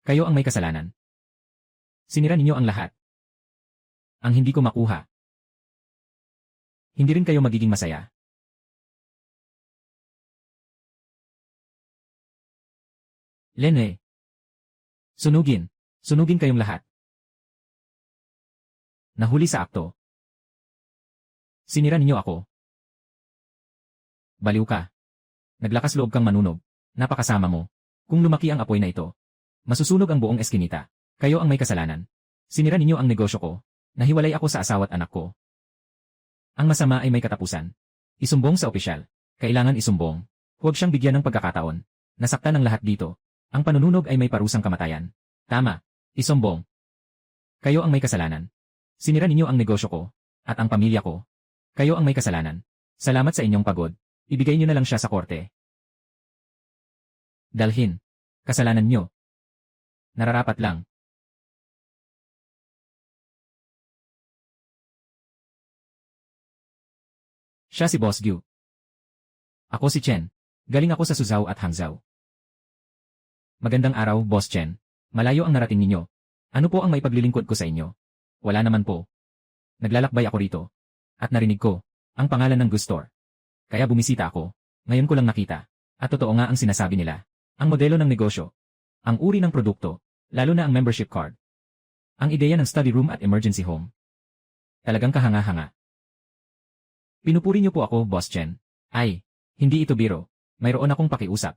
S1: Kayo ang may kasalanan. Sinira ninyo ang lahat. Ang hindi ko makuha. Hindi rin kayo magiging masaya. Lene. Sunugin kayong lahat. Nahuli sa akto. Sinira ninyo ako. Baliw ka. Naglakas loob kang manunog. Napakasama mo. Kung lumaki ang apoy na ito, masusunog ang buong eskinita. Kayo ang may kasalanan. Sinira ninyo ang negosyo ko. Nahiwalay ako sa asawa't anak ko. Ang masama ay may katapusan. Isumbong sa opisyal. Kailangan isumbong. Huwag siyang bigyan ng pagkakataon. Nasaktan ng lahat dito. Ang panununog ay may parusang kamatayan. Tama. Isumbong. Kayo ang may kasalanan. Sinira ninyo ang negosyo ko, at ang pamilya ko. Kayo ang may kasalanan. Salamat sa inyong pagod. Ibigay niyo na lang siya sa korte. Dalhin. Kasalanan niyo. Nararapat lang. Siya si Boss Gyu. Ako si Chen. Galing ako sa Suzhou at Hangzhou. Magandang araw, Boss Chen. Malayo ang narating ninyo. Ano po ang maipaglilingkod ko sa inyo? Wala naman po. Naglalakbay ako rito. At narinig ko ang pangalan ng Gu Store. Kaya bumisita ako. Ngayon ko lang nakita. At totoo nga ang sinasabi nila. Ang modelo ng negosyo. Ang uri ng produkto. Lalo na ang membership card. Ang ideya ng study room at emergency home. Talagang kahanga-hanga. Pinupuri niyo po ako, Boss Chen. Ay, hindi ito biro. Mayroon akong pakiusap.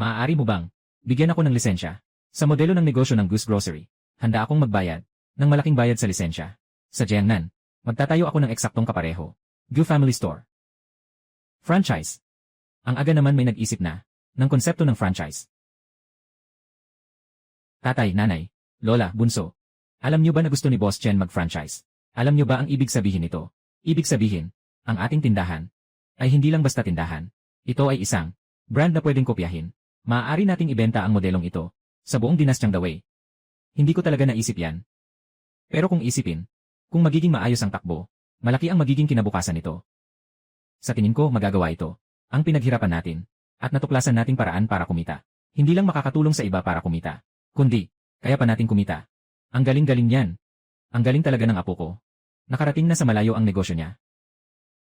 S1: Maaari mo bang bigyan ako ng lisensya sa modelo ng negosyo ng Goose Grocery? Handa akong magbayad ng malaking bayad sa lisensya. Sa Jiangnan, magtatayo ako ng eksaktong kapareho. Gu Family Store. Franchise. Ang aga naman may nag-isip na ng konsepto ng franchise. Tatay, nanay, lola, bunso. Alam niyo ba na gusto ni Boss Chen mag-franchise? Alam niyo ba ang ibig sabihin nito? Ibig sabihin, ang ating tindahan ay hindi lang basta tindahan. Ito ay isang brand na pwedeng kopyahin. Maaari nating ibenta ang modelong ito sa buong dinastyang Dawei. Hindi ko talaga naisip yan. Pero kung isipin, kung magiging maayos ang takbo, malaki ang magiging kinabukasan nito. Sa tingin ko magagawa ito, ang pinaghirapan natin, at natuklasan nating paraan para kumita. Hindi lang makakatulong sa iba para kumita, kundi, kaya pa natin kumita. Ang galing-galing yan. Ang galing talaga ng apo ko. Nakarating na sa malayo ang negosyo niya.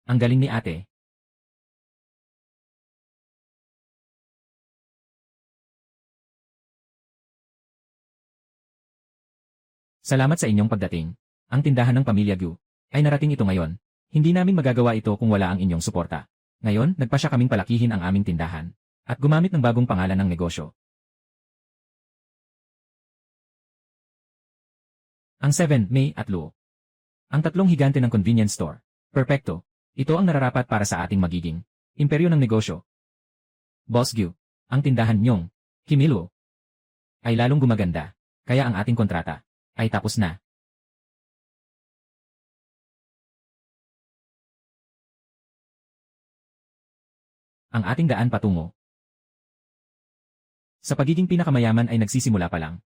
S1: Ang galing ni ate. Salamat sa inyong pagdating. Ang tindahan ng Pamilya Gu ay narating ito ngayon. Hindi namin magagawa ito kung wala ang inyong suporta. Ngayon, nagpasya kaming palakihin ang aming tindahan at gumamit ng bagong pangalan ng negosyo. Ang 7, May at Luo. Ang tatlong higante ng convenience store. Perpekto. Ito ang nararapat para sa ating magiging imperyo ng negosyo. Boss Gu, ang tindahan niyong Himiluo ay lalong gumaganda, kaya ang ating kontrata ay tapos na. ang ating daan patungo sa pagiging pinakamayaman ay nagsisimula pa lang.